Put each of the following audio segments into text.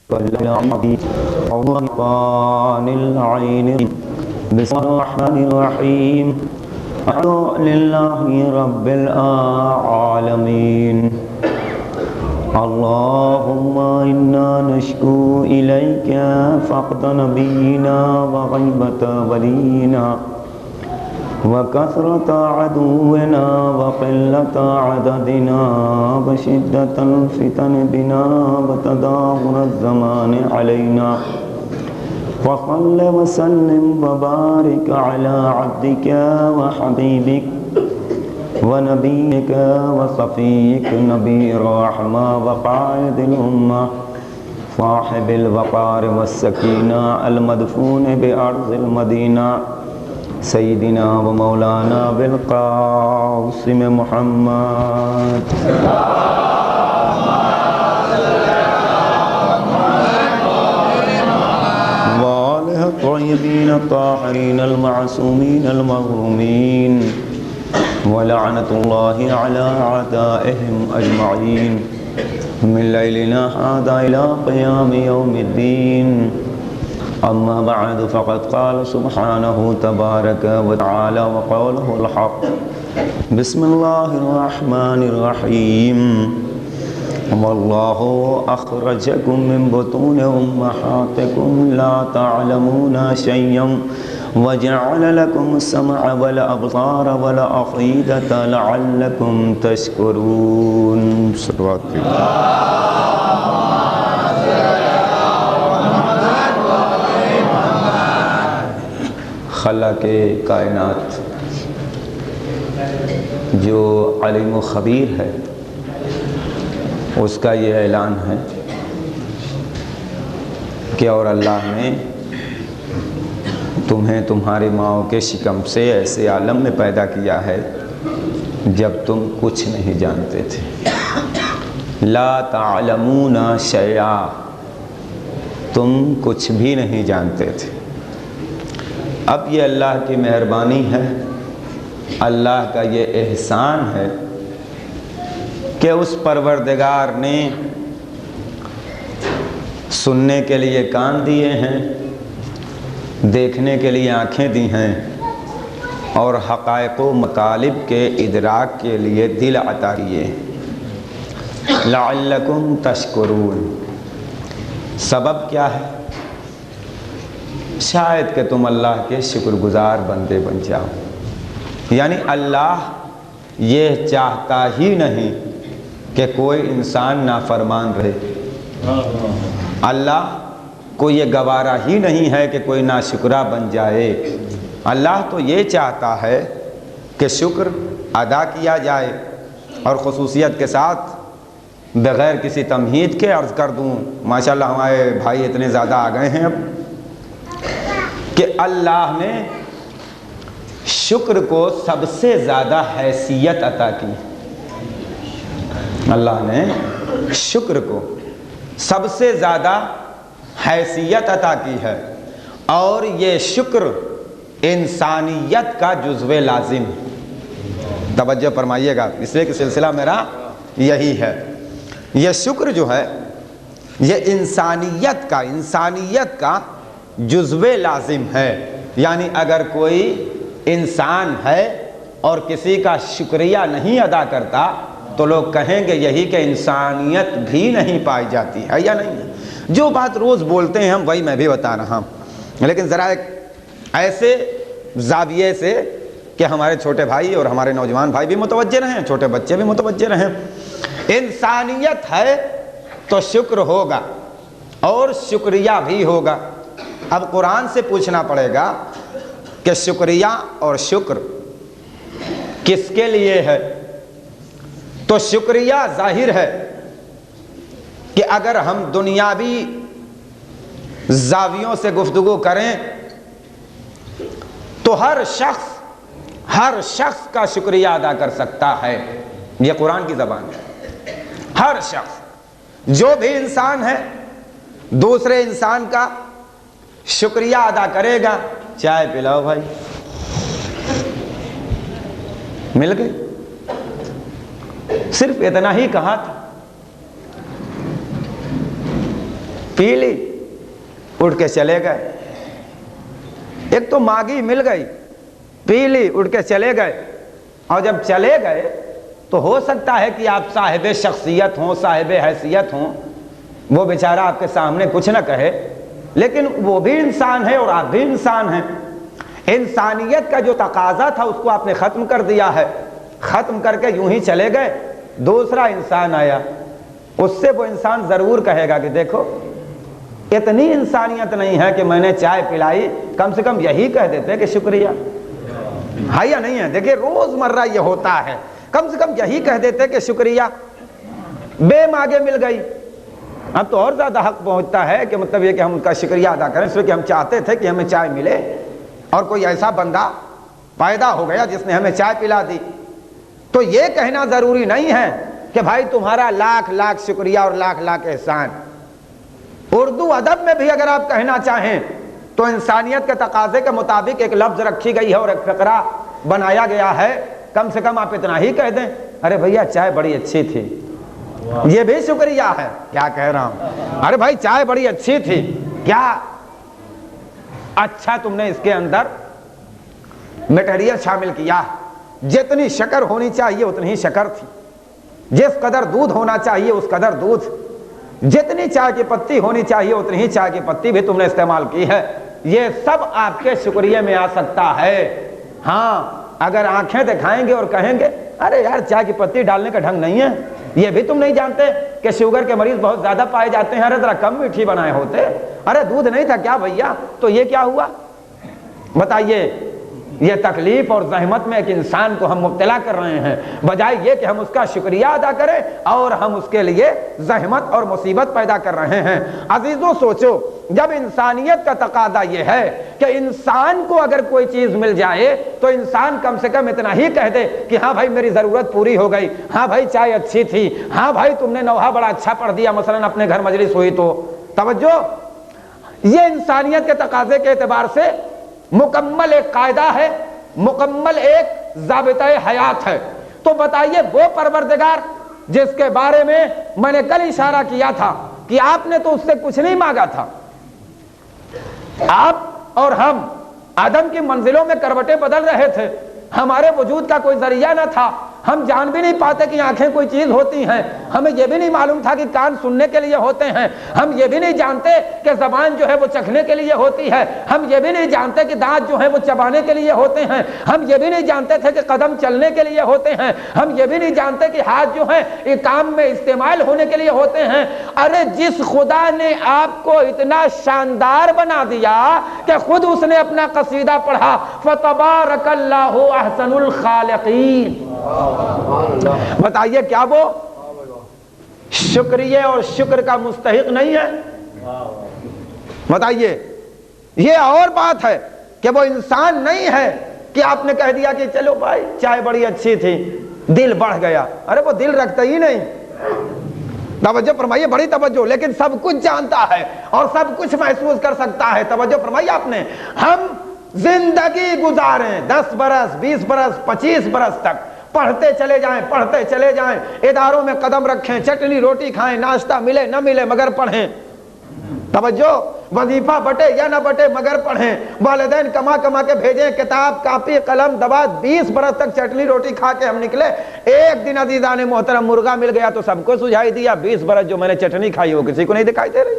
بسم الله الرحمن الرحيم الحمد لله رب العالمين اللهم إنا نشكو إليك فقد نبينا وغيبة ولينا وكثرة عدونا وقلة عددنا وشدة الفتن بنا وتداهر الزمان علينا وصل وسلم وبارك على عبدك وحبيبك ونبيك وصفيك نبي الرحمة وقائد الأمة صاحب الوقار والسكينة المدفون بأرض المدينة سيدنا ومولانا بالقاسم محمد وآله الطيبين الطاهرين المعصومين المظلومين ولعنة الله على أعدائهم أجمعين من ليلنا هذا إلى قيام يوم الدين أما بعد فقد قال سبحانه تبارك وتعالى وقوله الحق بسم الله الرحمن الرحيم والله أخرجكم من بطون أمهاتكم لا تعلمون شيئا وجعل لكم السمع والأبصار والأفئدة لعلكم تشكرون صلوات خالق کائنات جو علیم و خبیر ہے اس کا یہ اعلان ہے کہ اور اللہ نے تمہیں تمہاری ماؤں کے شکم سے ایسے عالم میں پیدا کیا ہے جب تم کچھ نہیں جانتے تھے لا تعلمون شیئا تم کچھ بھی نہیں جانتے تھے اب یہ اللہ کی مہربانی ہے اللہ کا یہ احسان ہے کہ اس پروردگار نے سننے کے لیے کان دیے ہیں دیکھنے کے لیے آنکھیں دی ہیں اور حقائق و مطالب کے ادراک کے لیے دل عطا کیے لعلکم تشکرون سبب کیا ہے شاید کہ تم اللہ کے شکر گزار بندے بن جاؤ یعنی اللہ یہ چاہتا ہی نہیں کہ کوئی انسان نافرمان رہے اللہ کو یہ گوارا ہی نہیں ہے کہ کوئی ناشکرہ بن جائے اللہ تو یہ چاہتا ہے کہ شکر ادا کیا جائے اور خصوصیت کے ساتھ بغیر کسی تمہید کے عرض کر دوں ماشاءاللہ ہمارے بھائی اتنے زیادہ آ گئے ہیں اب کہ اللہ نے شکر کو سب سے زیادہ حیثیت عطا کی اللہ نے شکر کو سب سے زیادہ حیثیت عطا کی ہے اور یہ شکر انسانیت کا جزو لازم توجہ فرمائیے گا اس لیے کہ سلسلہ میرا یہی ہے یہ شکر جو ہے یہ انسانیت کا جزو لازم ہے یعنی اگر کوئی انسان ہے اور کسی کا شکریہ نہیں ادا کرتا تو لوگ کہیں گے یہی کہ انسانیت بھی نہیں پائی جاتی ہے یا نہیں جو بات روز بولتے ہیں ہم وہی میں بھی بتا رہا ہوں لیکن ذرا ایک ایسے زاویے سے کہ ہمارے چھوٹے بھائی اور ہمارے نوجوان بھائی بھی متوجہ رہیں چھوٹے بچے بھی متوجہ رہیں انسانیت ہے تو شکر ہوگا اور شکریہ بھی ہوگا اب قرآن سے پوچھنا پڑے گا کہ شکریہ اور شکر کس کے لیے ہے تو شکریہ ظاہر ہے کہ اگر ہم دنیاوی زاویوں سے گفتگو کریں تو ہر شخص کا شکریہ ادا کر سکتا ہے یہ قرآن کی زبان ہے ہر شخص جو بھی انسان ہے دوسرے انسان کا شکریہ ادا کرے گا چائے پلاؤ بھائی مل گئی صرف اتنا ہی کہا تھا پی لی, اٹھ کے چلے گئے. ایک تو ماگی مل گئی, پی لی, اٹھ کے چلے گئے. اور جب چلے گئے تو ہو سکتا ہے کہ آپ صاحب شخصیت ہوں, صاحب حیثیت ہوں, وہ بیچارہ آپ کے سامنے کچھ نہ کہے, لیکن وہ بھی انسان ہے اور آپ بھی انسان ہیں. انسانیت کا جو تقاضا تھا اس کو آپ نے ختم کر دیا ہے. ختم کر کے یوں ہی چلے گئے. دوسرا انسان آیا, اس سے وہ انسان ضرور کہے گا کہ دیکھو اتنی انسانیت نہیں ہے کہ میں نے چائے پلائی, کم سے کم یہی کہہ دیتے کہ شکریہ. ہے یا نہیں ہے؟ دیکھیے روز مرہ یہ ہوتا ہے, کم سے کم یہی کہہ دیتے کہ شکریہ. بے مانگے مل گئی. اب تو اور زیادہ حق پہنچتا ہے کہ مطلب یہ کہ ہم ان کا شکریہ ادا کریں, اس لیے کہ ہم چاہتے تھے کہ ہمیں چائے ملے اور کوئی ایسا بندہ پیدا ہو گیا جس نے ہمیں چائے پلا دی. تو یہ کہنا ضروری نہیں ہے کہ بھائی تمہارا لاکھ لاکھ شکریہ اور لاکھ لاکھ احسان. اردو ادب میں بھی اگر آپ کہنا چاہیں تو انسانیت کے تقاضے کے مطابق ایک لفظ رکھی گئی ہے اور ایک فقرہ بنایا گیا ہے. کم سے کم آپ اتنا ہی کہہ دیں, ارے بھیا چائے بڑی اچھی تھی. یہ بھی شکریہ ہے. کیا کہہ رہا ہوں, ارے بھائی چائے بڑی اچھی تھی. کیا اچھا تم نے اس کے اندر میٹیریل شامل کیا. جتنی شکر ہونی چاہیے اتنی ہی شکر تھی, جس قدر دودھ ہونا چاہیے اس قدر دودھ, جتنی چائے کی پتی ہونی چاہیے اتنی ہی چائے کی پتی بھی تم نے استعمال کی ہے. یہ سب آپ کے شکریہ میں آ سکتا ہے. ہاں اگر آنکھیں دکھائیں گے اور کہیں گے ارے یار چائے کی پتی ڈالنے کا ڈھنگ نہیں ہے, یہ بھی تم نہیں جانتے کہ شوگر کے مریض بہت زیادہ پائے جاتے ہیں, ارے ذرا کم میٹھی بنائے ہوتے, ارے دودھ نہیں تھا کیا بھیا, تو یہ کیا ہوا بتائیے. یہ تکلیف اور زحمت میں ایک انسان کو ہم مبتلا کر رہے ہیں, بجائے یہ کہ ہم اس کا شکریہ ادا کریں اور ہم اس کے لیے زحمت اور مصیبت پیدا کر رہے ہیں. عزیزوں سوچو, جب انسانیت کا تقاضا یہ ہے کہ انسان کو اگر کوئی چیز مل جائے تو انسان کم سے کم اتنا ہی کہہ دے کہ ہاں بھائی میری ضرورت پوری ہو گئی, ہاں بھائی چائے اچھی تھی, ہاں بھائی تم نے نوحہ بڑا اچھا پڑھ دیا, مثلا اپنے گھر مجلس ہوئی تو. توجہ, یہ انسانیت کے تقاضے کے اعتبار سے مکمل ایک قاعدہ ہے, مکمل ایک ضابطہ حیات ہے. تو بتائیے وہ پروردگار جس کے بارے میں میں نے کل اشارہ کیا تھا کہ آپ نے تو اس سے کچھ نہیں مانگا تھا, آپ اور ہم آدم کی منزلوں میں کروٹیں بدل رہے تھے, ہمارے وجود کا کوئی ذریعہ نہ تھا, ہم جان بھی نہیں پاتے کہ آنکھیں کوئی چیز ہوتی ہیں, ہمیں یہ بھی نہیں معلوم تھا کہ کان سننے کے لیے ہوتے ہیں, ہم یہ بھی نہیں جانتے کہ زبان جو ہے وہ چکھنے کے لیے ہوتی ہے, ہم یہ بھی نہیں جانتے کہ دانت جو ہے وہ چبانے کے لیے ہوتے ہیں, ہم یہ بھی نہیں جانتے تھے کہ قدم چلنے کے لیے ہوتے ہیں, ہم یہ بھی نہیں جانتے کہ ہاتھ جو ہے یہ کام میں استعمال ہونے کے لیے ہوتے ہیں. ارے جس خدا نے آپ کو اتنا شاندار بنا دیا کہ خود اس نے اپنا قصیدہ پڑھا, فتبارک اللہ احسن الخالقین. بتائیے کیا وہ شکریہ اور شکر کا مستحق نہیں ہے؟ بتائیے. یہ اور بات ہے کہ وہ انسان نہیں ہے کہ آپ نے کہہ دیا کہ چلو بھائی چائے بڑی اچھی تھی, دل بڑھ گیا. ارے وہ دل رکھتا ہی نہیں. توجہ فرمائیے, بڑی توجہ. لیکن سب کچھ جانتا ہے اور سب کچھ محسوس کر سکتا ہے. توجہ فرمائیے آپ نے. ہم زندگی گزاریں 10 برس 20 برس 25 برس تک, پڑھتے چلے جائیں پڑھتے چلے جائیں, اداروں میں قدم رکھیں, چٹنی روٹی کھائیں, ناشتہ ملے نہ ملے مگر پڑھیں. توجہ, وظیفہ بٹے یا نہ بٹے مگر پڑھیں, والدین کما کما کے بھیجیں, کتاب کاپی قلم دبا, 20 برس تک چٹنی روٹی کھا کے ہم نکلے. ایک دن عزیزان محترم مرغا مل گیا تو سب کو سجھائی دیا, 20 برس جو میں نے چٹنی کھائی وہ کسی کو نہیں دکھائی دے رہی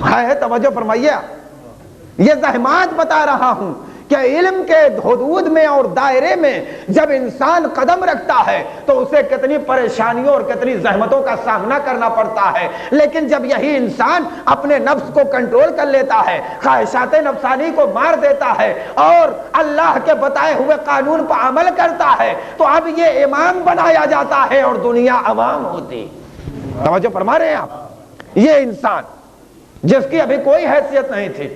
ہے. توجہ فرمائیے, یہ زحمات بتا رہا ہوں کہ علم کے حدود میں اور دائرے میں جب انسان قدم رکھتا ہے تو اسے کتنی پریشانیوں اور کتنی زحمتوں کا سامنا کرنا پڑتا ہے. لیکن جب یہی انسان اپنے نفس کو کنٹرول کر لیتا ہے, خواہشات نفسانی کو مار دیتا ہے اور اللہ کے بتائے ہوئے قانون پر عمل کرتا ہے, تو اب یہ امام بنایا جاتا ہے اور دنیا عوام ہوتی. توجہ فرما رہے ہیں آپ. یہ انسان جس کی ابھی کوئی حیثیت نہیں تھی,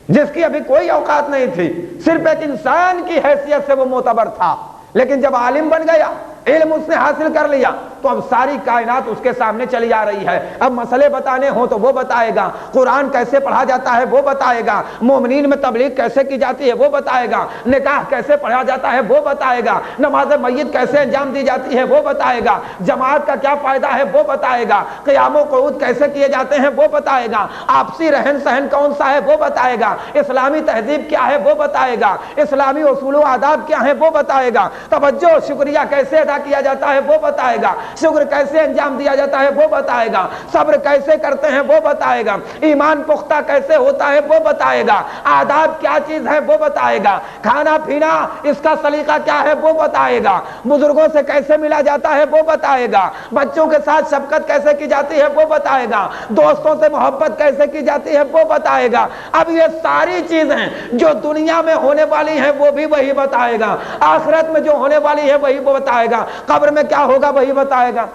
جس کی ابھی کوئی اوقات نہیں تھی, صرف ایک انسان کی حیثیت سے وہ معتبر تھا, لیکن جب عالم بن گیا, علم اس نے حاصل کر لیا, تو اب ساری کائنات اس کے سامنے چلی آ رہی ہے. اب مسئلے بتانے ہوں تو وہ بتائے گا, قرآن کیسے پڑھا جاتا ہے وہ بتائے گا, مومنین میں تبلیغ کیسے کی جاتی ہے وہ بتائے گا, نکاح کیسے پڑھا جاتا ہے وہ بتائے گا, نماز میت کیسے انجام دی جاتی ہے وہ بتائے گا, جماعت کا کیا فائدہ ہے وہ بتائے گا, قیام و قعود کیسے کیے جاتے ہیں وہ بتائے گا, آپسی رہن سہن کون سا ہے وہ بتائے گا, اسلامی تہذیب کیا ہے وہ بتائے گا, اسلامی اصول و آداب کیا ہے وہ بتائے گا, توجہ شکریہ کیسے ادا کیا جاتا ہے وہ بتائے گا, شکر کیسے انجام دیا جاتا ہے وہ بتائے گا, صبر کیسے کرتے ہیں وہ بتائے گا, ایمان پختہ کیسے ہوتا ہے وہ بتائے گا, آداب کیا چیز ہے وہ بتائے گا, کھانا پینا اس کا سلیقہ کیا ہے وہ بتائے گا, بزرگوں سے کیسے ملا جاتا ہے وہ بتائے گا, بچوں کے ساتھ شفقت کیسے کی جاتی ہے وہ بتائے گا, دوستوں سے محبت کیسے کی جاتی ہے وہ بتائے گا. اب یہ ساری چیزیں جو دنیا میں ہونے والی ہیں وہ بھی وہی بتائے گا, آخرت میں جو ہونے والی ہے وہی وہ بتائے گا, قبر میں کیا ہوگا وہی بتائے گا,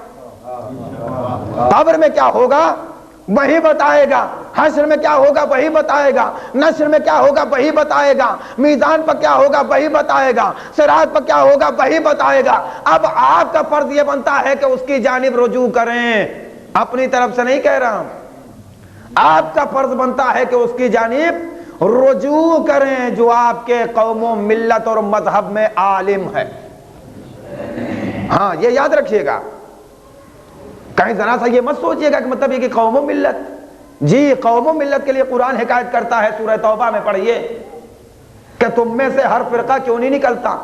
قبر میں کیا ہوگا وہی بتائے گا, حشر میں کیا ہوگا وہی بتائے گا, نشر میں کیا ہوگا وہی بتائے گا, میزان پر کیا ہوگا وہی بتائے گا, صراط پر کیا ہوگا وہی بتائے گا. اب آپ کا فرض یہ بنتا ہے کہ اس کی جانب رجوع کریں, اپنی طرف سے نہیں کہہ رہا ہوں, آپ کا فرض بنتا ہے کہ اس کی جانب رجوع کریں جو آپ کے قوم و ملت اور مذہب میں عالم ہے. ہاں یہ یاد رکھیے گا, کہیں ذرا سا یہ مت سوچئے گا کہ مطلب یہ کہ قوم و ملت, جی قوم و ملت کے لیے قرآن حکایت کرتا ہے, سورہ توبہ میں پڑھیے کہ تم میں سے ہر فرقہ کیوں نہیں نکلتا,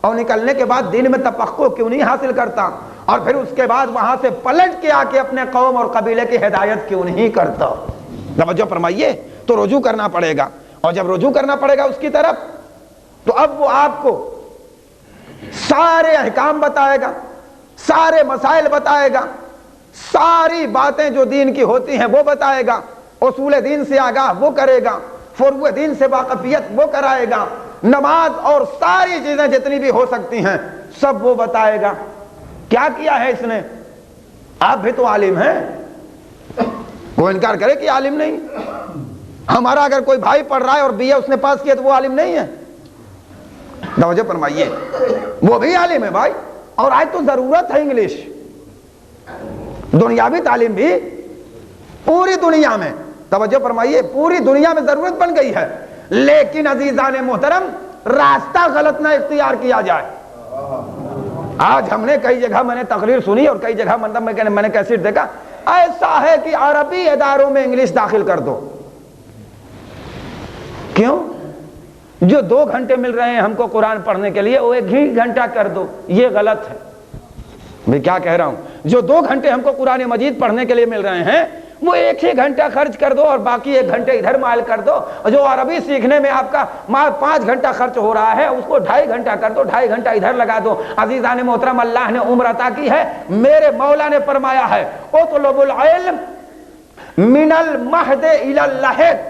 اور نکلنے کے بعد دین میں تفقہ کیوں نہیں حاصل کرتا, اور پھر اس کے بعد وہاں سے پلٹ کے آ کے اپنے قوم اور قبیلے کی ہدایت کیوں نہیں کرتا. توجہ فرمائیے, تو رجوع کرنا پڑے گا, اور جب رجوع کرنا پڑے گا اس کی طرف تو اب وہ آپ کو سارے احکام بتائے گا, سارے مسائل بتائے گا, ساری باتیں جو دین کی ہوتی ہیں وہ بتائے گا, اصول دین سے آگاہ وہ کرے گا, فروع دین سے واقفیت وہ کرائے گا, نماز اور ساری چیزیں جتنی بھی ہو سکتی ہیں سب وہ بتائے گا. کیا کیا ہے اس نے, آپ بھی تو عالم ہیں, وہ انکار کرے کہ عالم نہیں. ہمارا اگر کوئی بھائی پڑھ رہا ہے اور BA اس نے پاس کیا تو وہ عالم نہیں ہے. توجہ فرمائیے, وہ بھی عالم ہے بھائی, اور آج تو ضرورت ہے انگلش, دنیاوی تعلیم بھی پوری دنیا میں, توجہ فرمائیے, پوری دنیا میں ضرورت بن گئی ہے, لیکن عزیزان محترم راستہ غلط نہ اختیار کیا جائے. آج ہم نے کئی جگہ میں نے تقریر سنی اور کئی جگہ میں نے کیسٹ دیکھا, ایسا ہے کہ عربی اداروں میں انگلش داخل کر دو. کیوں؟ جو 2 گھنٹے مل رہے ہیں ہم کو قرآن پڑھنے کے لیے وہ 1 ہی گھنٹہ کر دو. یہ غلط ہے, میں کیا کہہ رہا ہوں, جو 2 گھنٹے ہم کو قرآن مجید پڑھنے کے لیے مل رہے ہیں وہ 1 ہی گھنٹہ خرچ کر دو, اور باقی 1 گھنٹے ادھر مائل کر دو. جو عربی سیکھنے میں آپ کا 5 گھنٹہ خرچ ہو رہا ہے اس کو 2.5 گھنٹہ کر دو, 2.5 گھنٹہ ادھر لگا دو. عزیزان محترم, اللہ نے عمر عطا کی ہے, میرے مولا نے فرمایا ہے اطلب العلم من المہد الی اللحد,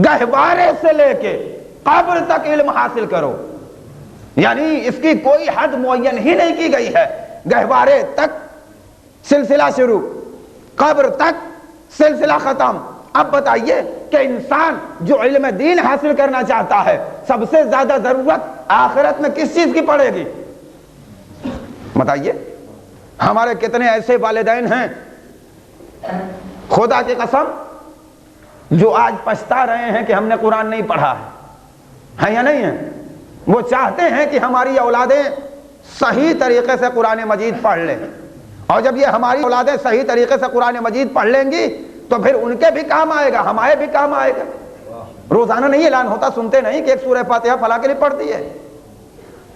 گہوارے سے لے کے قبر تک علم حاصل کرو. یعنی اس کی کوئی حد معین ہی نہیں کی گئی ہے, گہوارے تک سلسلہ شروع, قبر تک سلسلہ ختم. اب بتائیے کہ انسان جو علم دین حاصل کرنا چاہتا ہے سب سے زیادہ ضرورت آخرت میں کس چیز کی پڑے گی بتائیے. ہمارے کتنے ایسے والدین ہیں خدا کی قسم جو آج پچھتا رہے ہیں کہ ہم نے قرآن نہیں پڑھا ہے یا نہیں ہے. وہ چاہتے ہیں کہ ہماری اولادیں صحیح طریقے سے قرآن مجید پڑھ لیں, اور جب یہ ہماری اولادیں صحیح طریقے سے قرآن مجید پڑھ لیں گی تو پھر ان کے بھی کام آئے گا, ہمارے بھی کام آئے گا. روزانہ نہیں اعلان ہوتا, سنتے نہیں کہ ایک سورہ فاتحہ فلاں کے لیے پڑھتی ہے.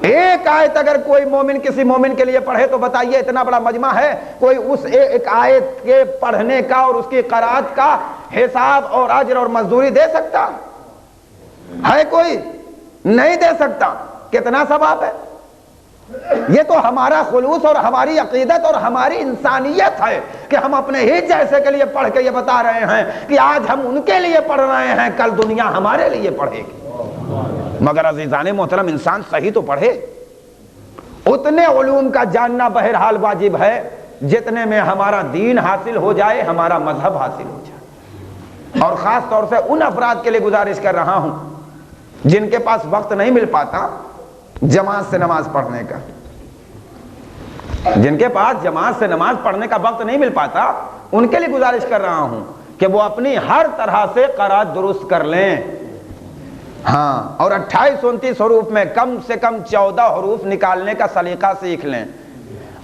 ایک آیت اگر کوئی مومن کسی مومن کے لیے پڑھے تو بتائیے اتنا بڑا مجمع ہے, کوئی اس ایک آیت کے پڑھنے کا اور اس کی قرات کا حساب اور اجر اور مزدوری دے سکتا ہے؟ کوئی نہیں دے سکتا. کتنا ثواب ہے. یہ تو ہمارا خلوص اور ہماری عقیدت اور ہماری انسانیت ہے کہ ہم اپنے ہی جیسے کے لیے پڑھ کے یہ بتا رہے ہیں کہ آج ہم ان کے لیے پڑھ رہے ہیں, کل دنیا ہمارے لیے پڑھے گی. مگر عزیزان محترم, انسان صحیح تو پڑھے. اتنے علوم کا جاننا بہرحال واجب ہے جتنے میں ہمارا دین حاصل ہو جائے, ہمارا مذہب حاصل ہو جائے. اور خاص طور سے ان افراد کے لیے گزارش کر رہا ہوں جن کے پاس وقت نہیں مل پاتا جماعت سے نماز پڑھنے کا. جن کے پاس جماعت سے نماز پڑھنے کا وقت نہیں مل پاتا ان کے لیے گزارش کر رہا ہوں کہ وہ اپنی ہر طرح سے قرات درست کر لیں. ہاں، اور 28-29 حروف میں کم سے کم 14 حروف نکالنے کا سلیقہ سیکھ لیں.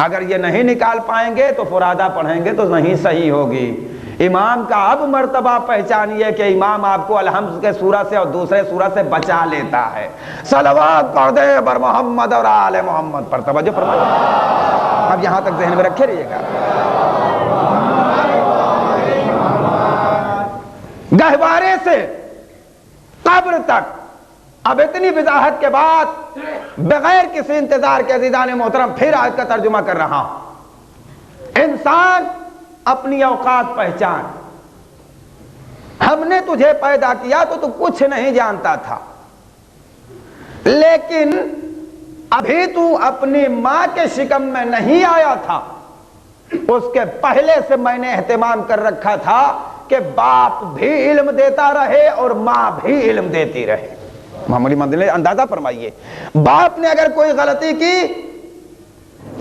اگر یہ نہیں نکال پائیں گے تو فرادہ پڑھیں گے تو نہیں صحیح ہوگی. امام کا اب مرتبہ پہچانیے کہ امام آپ کو الحمد کے سورہ سے اور دوسرے سورہ سے بچا لیتا ہے. صلوات پڑھ دے بر محمد اور آل محمد پر. توجہ فرمائیے، اب یہاں تک ذہن میں رکھے رہیے گا. گہوارے سے قبر تک اب اتنی وضاحت کے بعد بغیر کسی انتظار کے عزیزان محترم پھر آیت کا ترجمہ کر رہا ہوں. انسان اپنی اوقات پہچان. ہم نے تجھے پیدا کیا تو کچھ نہیں جانتا تھا، لیکن ابھی تو اپنی ماں کے شکم میں نہیں آیا تھا. اس کے پہلے سے میں نے اہتمام کر رکھا تھا کہ باپ بھی علم دیتا رہے اور ماں بھی علم دیتی رہے. معمولی منزل اندازہ فرمائیے، باپ نے اگر کوئی غلطی کی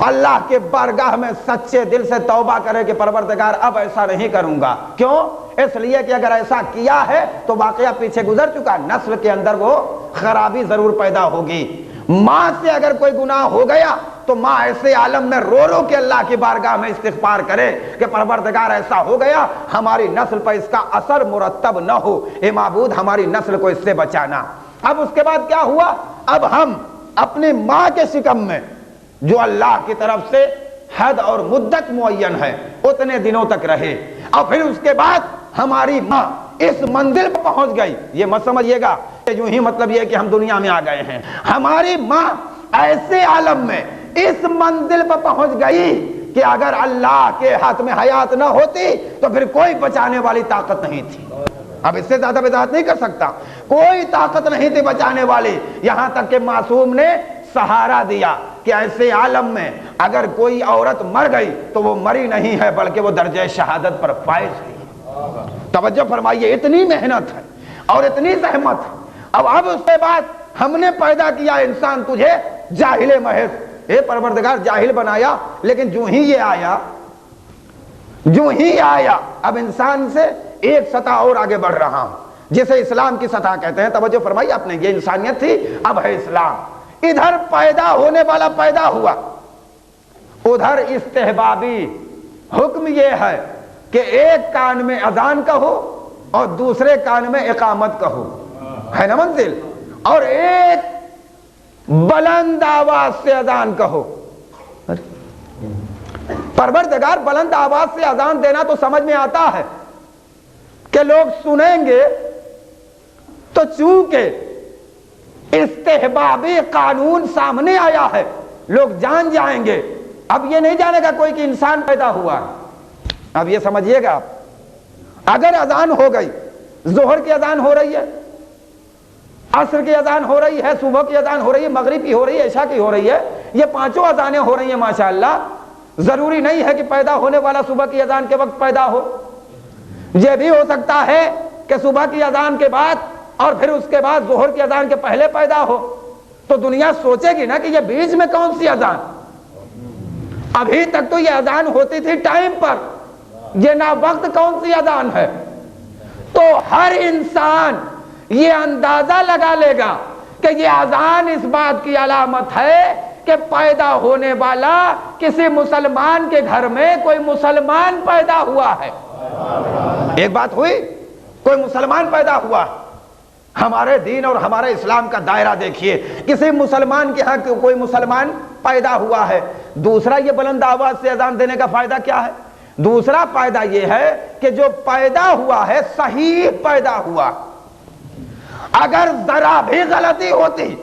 اللہ کے بارگاہ میں سچے دل سے توبہ کرے کہ پروردگار اب ایسا نہیں کروں گا. کیوں؟ اس لیے کہ اگر ایسا کیا ہے تو واقعہ پیچھے گزر چکا، نسل کے اندر وہ خرابی ضرور پیدا ہوگی. ماں سے اگر کوئی گناہ ہو گیا تو ماں ایسے عالم میں رو رو کے اللہ کی بارگاہ میں استغفار کرے کہ پروردگار ایسا ہو گیا ہماری نسل پر اس کا اثر مرتب نہ ہو، اے معبود ہماری نسل کو اس سے بچانا. اب اس کے بعد کیا ہوا؟ اب ہم اپنی ماں کے شکم میں جو اللہ کی طرف سے حد اور مدت معین ہے اتنے دنوں تک رہے، اور پھر اس کے بعد ہماری ماں اس منزل پر پہنچ گئی. یہ مت سمجھیے گا کہ یوں ہی مطلب یہ کہ ہم دنیا میں آ گئے ہیں. ہماری ماں ایسے عالم میں اس منزل پر پہنچ گئی کہ اگر اللہ کے ہاتھ میں حیات نہ ہوتی تو پھر کوئی بچانے والی طاقت نہیں تھی. اب اس سے زیادہ وضاحت نہیں کر سکتا. کوئی طاقت نہیں تھی بچانے والی، یہاں تک کہ معصوم نے سہارا دیا کہ ایسے عالم میں اگر کوئی عورت مر گئی تو وہ مری نہیں ہے بلکہ وہ درجہ شہادت پر فائز ہوئی. توجہ فرمائیے، اتنی محنت ہے اور اتنی زحمت ہے. اب اس کے بعد ہم نے پیدا کیا انسان تجھے جاہل محض. اے پروردگار جاہل بنایا، لیکن جو ہی یہ آیا اب انسان سے ایک سطح اور آگے بڑھ رہا ہوں جسے اسلام کی سطح کہتے ہیں. توجہ فرمائیے، اپنے یہ انسانیت تھی، اب ہے اسلام. ادھر پیدا ہونے والا پیدا ہوا، ادھر استحبابی حکم یہ ہے کہ ایک کان میں اذان کہو اور دوسرے کان میں اقامت کہو، ہے نا منزل، اور ایک بلند آواز سے اذان کہو. پروردگار بلند آواز سے اذان دینا تو سمجھ میں آتا ہے کہ لوگ سنیں گے، تو چونکہ استحبابی قانون سامنے آیا ہے لوگ جان جائیں گے. اب یہ نہیں جانے گا کوئی کہ انسان پیدا ہوا. اب یہ سمجھیے گا، اگر اذان ہو گئی، ظہر کی اذان ہو رہی ہے، عصر کی اذان ہو رہی ہے، صبح کی اذان ہو رہی ہے، مغرب کی ہو رہی ہے، عشاء کی ہو رہی ہے، یہ پانچوں اذانیں ہو رہی ہیں ماشاءاللہ. ضروری نہیں ہے کہ پیدا ہونے والا صبح کی اذان کے وقت پیدا ہو. یہ بھی ہو سکتا ہے کہ صبح کی اذان کے بعد اور پھر اس کے بعد ظہر کی اذان کے پہلے پیدا ہو. تو دنیا سوچے گی نا کہ یہ بیچ میں کون سی اذان؟ ابھی تک تو یہ اذان ہوتی تھی ٹائم پر، یہ نا وقت کون سی اذان ہے؟ تو ہر انسان یہ اندازہ لگا لے گا کہ یہ اذان اس بات کی علامت ہے کہ پیدا ہونے والا کسی مسلمان کے گھر میں کوئی مسلمان پیدا ہوا ہے. ایک بات ہوئی، کوئی مسلمان پیدا ہوا. ہمارے دین اور ہمارے اسلام کا دائرہ دیکھیے، کسی مسلمان کے ہاں کوئی مسلمان پیدا ہوا ہے. دوسرا، یہ بلند آواز سے اذان دینے کا فائدہ کیا ہے؟ دوسرا فائدہ یہ ہے کہ جو پیدا ہوا ہے صحیح پیدا ہوا. اگر ذرا بھی غلطی ہوتی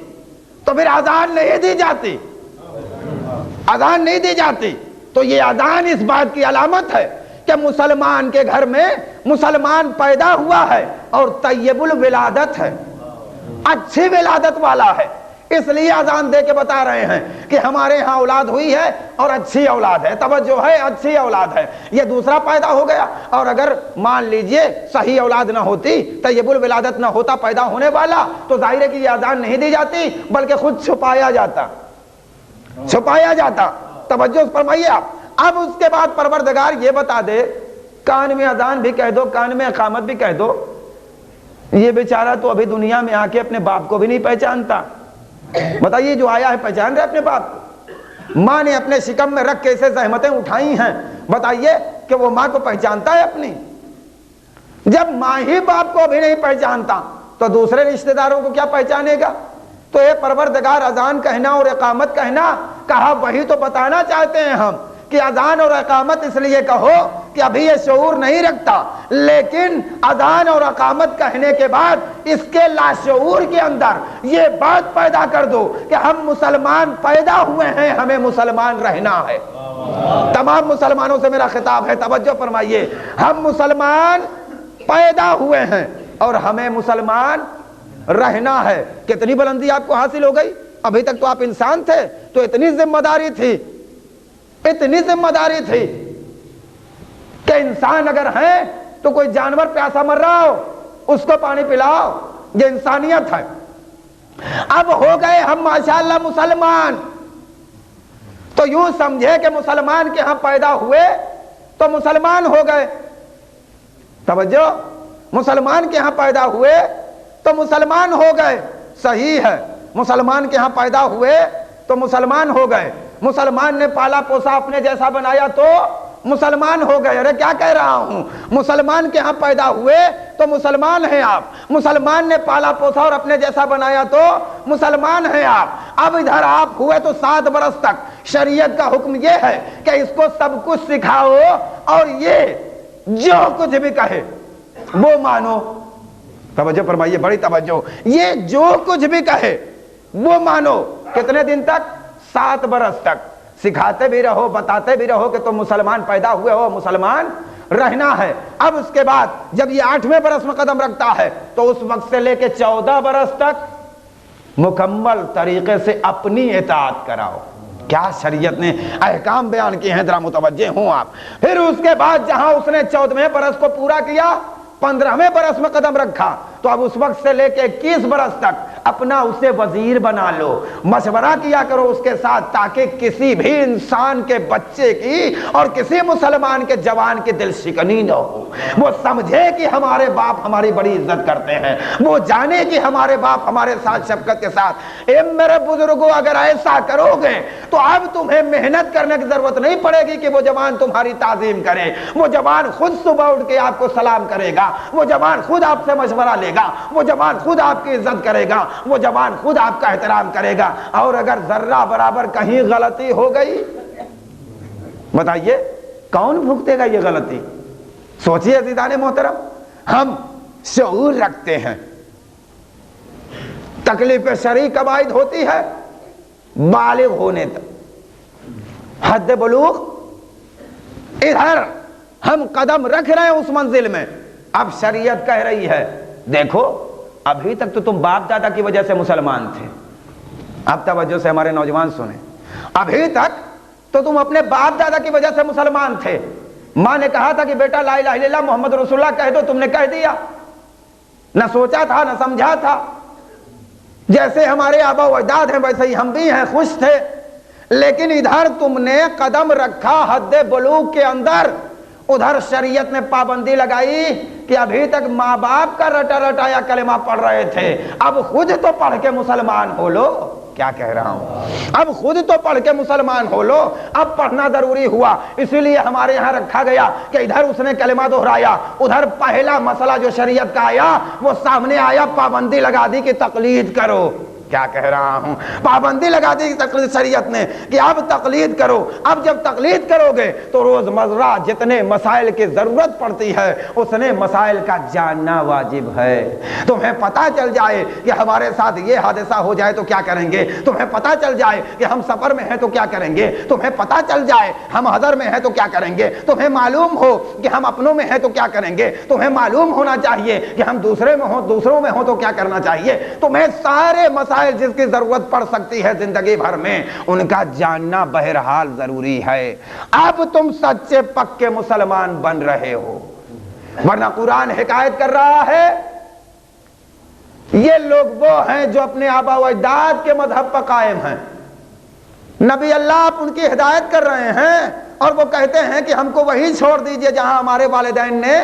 تو پھر اذان نہیں دی جاتی، اذان نہیں دی جاتی. تو یہ اذان اس بات کی علامت ہے کہ مسلمان کے گھر میں مسلمان پیدا ہوا ہے اور طیب الولادت ہے، اچھی ولادت والا ہے. اس لیے اذان دے کے بتا رہے ہیں کہ ہمارے ہاں اولاد ہوئی ہے اور اچھی اولاد ہے. توجہ ہے، اچھی اولاد ہے. یہ دوسرا پیدا ہو گیا. اور اگر مان لیجئے صحیح اولاد نہ ہوتی، طیب الولادت نہ ہوتا پیدا ہونے والا، تو ظاہر ہے کہ یہ اذان نہیں دی جاتی بلکہ خود چھپایا جاتا. توجہ فرمائیے آپ. اب اس کے بعد پروردگار یہ بتا دے کان میں اذان بھی کہہ دو, کان میں اقامت بھی کہہ دو. یہ بیچارہ تو ابھی دنیا میں آ کے اپنے باپ کو بھی نہیں پہچانتا. بتائیے جو آیا ہے پہچان رہے اپنے باپ کو؟ ماں نے اپنے شکم میں رکھ کے اسے زحمتیں اٹھائی ہیں, بتائیے کہ وہ ماں کو پہچانتا ہے اپنی؟ جب ماں ہی باپ کو بھی نہیں پہچانتا تو دوسرے رشتہ داروں کو کیا پہچانے گا؟ تو اے پروردگار اذان کہنا اور اقامت کہنا, کہا وہی تو بتانا چاہتے ہیں ہم کہ اذان اور اقامت اس لیے کہو کہ ابھی یہ شعور نہیں رکھتا, لیکن اذان اور اقامت کہنے کے بعد اس کے لاشعور کے اندر یہ بات پیدا کر دو کہ ہم مسلمان پیدا ہوئے ہیں, ہمیں مسلمان رہنا ہے. تمام مسلمانوں سے میرا خطاب ہے, توجہ فرمائیے. ہم مسلمان پیدا ہوئے ہیں اور ہمیں مسلمان رہنا ہے. کتنی بلندی آپ کو حاصل ہو گئی. ابھی تک تو آپ انسان تھے تو اتنی ذمہ داری تھی, اتنی ذمہ داری تھی کہ انسان اگر ہے تو کوئی جانور پیاسا مر رہا ہو اس کو پانی پلاؤ, یہ انسانیت ہے. اب ہو گئے ہم ماشاءاللہ مسلمان, تو یوں سمجھے کہ مسلمان کے ہاں پیدا ہوئے تو مسلمان ہو گئے. توجہ, مسلمان کے ہاں پیدا ہوئے تو مسلمان ہو گئے. صحیح ہے, مسلمان کے ہاں پیدا ہوئے تو مسلمان ہو گئے. مسلمان نے پالا پوسا اپنے جیسا بنایا تو مسلمان ہو گئے. ارے کیا کہہ رہا ہوں, مسلمان کے ہاں پیدا ہوئے تو مسلمان ہیں آپ. مسلمان نے پالا پوسا اور اپنے جیسا بنایا تو مسلمان ہیں آپ. اب ادھر آپ ہوئے تو 7 برس تک شریعت کا حکم یہ ہے کہ اس کو سب کچھ سکھاؤ اور یہ جو کچھ بھی کہے وہ مانو. توجہ فرمائیے, بڑی توجہ. یہ جو کچھ بھی کہے وہ مانو. کتنے دن تک؟ 7 برس تک سکھاتے بھی رہو, بتاتے بھی رہو کہ تم مسلمان پیدا ہوئے ہو, مسلمان رہنا ہے. اب اس کے بعد جب یہ 8ویں برس میں قدم رکھتا ہے تو اس وقت سے لے کے 14 برس تک مکمل طریقے سے اپنی اطاعت کراؤ. کیا شریعت نے احکام بیان کیے ہیں, ذرا متوجہ ہوں آپ. پھر اس کے بعد جہاں اس نے 14ویں برس کو پورا کیا, 15ویں برس میں قدم رکھا, تو اب اس وقت سے لے کے 21 برس تک اپنا اسے وزیر بنا لو, مشورہ کیا کرو اس کے ساتھ, تاکہ کسی بھی انسان کے بچے کی اور کسی مسلمان کے جوان کی دل شکنی نہ ہو. وہ سمجھے کہ ہمارے باپ ہماری بڑی عزت کرتے ہیں, وہ جانے کہ ہمارے باپ ہمارے ساتھ شفقت کے ساتھ. اے میرے بزرگوں, اگر ایسا کرو گے تو اب تمہیں محنت کرنے کی ضرورت نہیں پڑے گی کہ وہ جوان تمہاری تعظیم کرے. وہ جوان خود صبح اٹھ کے آپ کو سلام کرے گا, وہ جوان خود آپ سے مشورہ لے گا, وہ جوان خود آپ کی عزت کرے گا, وہ جوان خود آپ کا احترام کرے گا. اور اگر ذرہ برابر کہیں غلطی ہو گئی, بتائیے کون بھگتے گا یہ غلطی؟ سوچئے عزیزان محترم, ہم شعور رکھتے ہیں. تکلیف شرعی کب عائد ہوتی ہے؟ بالغ ہونے تک, حد بلوغ. ادھر ہم قدم رکھ رہے ہیں اس منزل میں. اب شریعت کہہ رہی ہے دیکھو ابھی تک تو تم باپ دادا کی وجہ سے مسلمان تھے. اب توجہ سے ہمارے نوجوان سنیں, ابھی تک تو تم اپنے باپ دادا کی وجہ سے مسلمان تھے. ماں نے کہا تھا کہ بیٹا لا الہ الا اللہ محمد رسول اللہ کہہ دو, تم نے کہہ دیا, نہ سوچا تھا نہ سمجھا تھا. جیسے ہمارے آبا و اجداد ہیں ویسے ہی ہم بھی ہیں, خوش تھے. لیکن ادھر تم نے قدم رکھا حد بلوغ کے اندر, ادھر شریعت نے پابندی لگائی کہ ابھی تک ماں باپ کا رٹا رٹایا کلمہ پڑھ رہے تھے, اب خود تو پڑھ کے مسلمان ہو لو. کیا کہہ رہا ہوں, اب خود تو پڑھ کے مسلمان ہو لو. اب پڑھنا ضروری ہوا, اسی لیے ہمارے یہاں رکھا گیا کہ ادھر اس نے کلمہ دہرایا, ادھر پہلا مسئلہ جو شریعت کا آیا وہ سامنے آیا, پابندی لگا دی کہ تقلید کرو. کیا کہہ رہا ہوں, پابندی لگا دی شریعت نے کہ اب تقلید کرو. اب جب تقلید کرو گے تو روزمرہ جتنے مسائل کی ضرورت پڑتی ہے اتنے مسائل کا جاننا واجب ہے. تمہیں پتہ چل جائے کہ ہمارے ساتھ یہ حادثہ ہو جائے تو کیا کریں گے, تمہیں پتہ چل جائے کہ ہم سفر میں ہیں تو کیا کریں گے, تمہیں پتہ چل جائے ہم حضر میں ہیں تو کیا کریں گے, تمہیں معلوم ہو کہ ہم اپنوں میں ہیں تو کیا کریں گے, تمہیں معلوم ہونا چاہیے کہ ہم دوسروں میں ہوں تو کیا کرنا چاہیے. تمہیں سارے مسائل جس کی ضرورت پڑ سکتی ہے زندگی بھر میں ان کا جاننا بہرحال ضروری ہے. اب تم سچے پکے مسلمان بن رہے ہو, ورنہ قرآن حکایت کر رہا ہے یہ لوگ وہ ہیں جو اپنے آبا و اجداد کے مذہب پر قائم ہیں. نبی اللہ آپ ان کی ہدایت کر رہے ہیں اور وہ کہتے ہیں کہ ہم کو وہی چھوڑ دیجئے جہاں ہمارے والدین نے،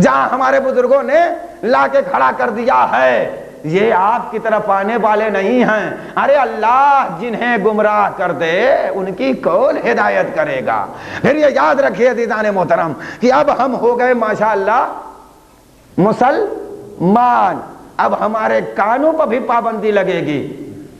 جہاں ہمارے بزرگوں نے لا کے کھڑا کر دیا ہے، یہ آپ کی طرف آنے والے نہیں ہیں۔ ارے اللہ جنہیں گمراہ کر دے ان کی کون ہدایت کرے گا؟ پھر یہ یاد رکھیے عزیزان محترم کہ اب ہم ہو گئے ماشاءاللہ مسلمان، اب ہمارے کانوں پر بھی پابندی لگے گی۔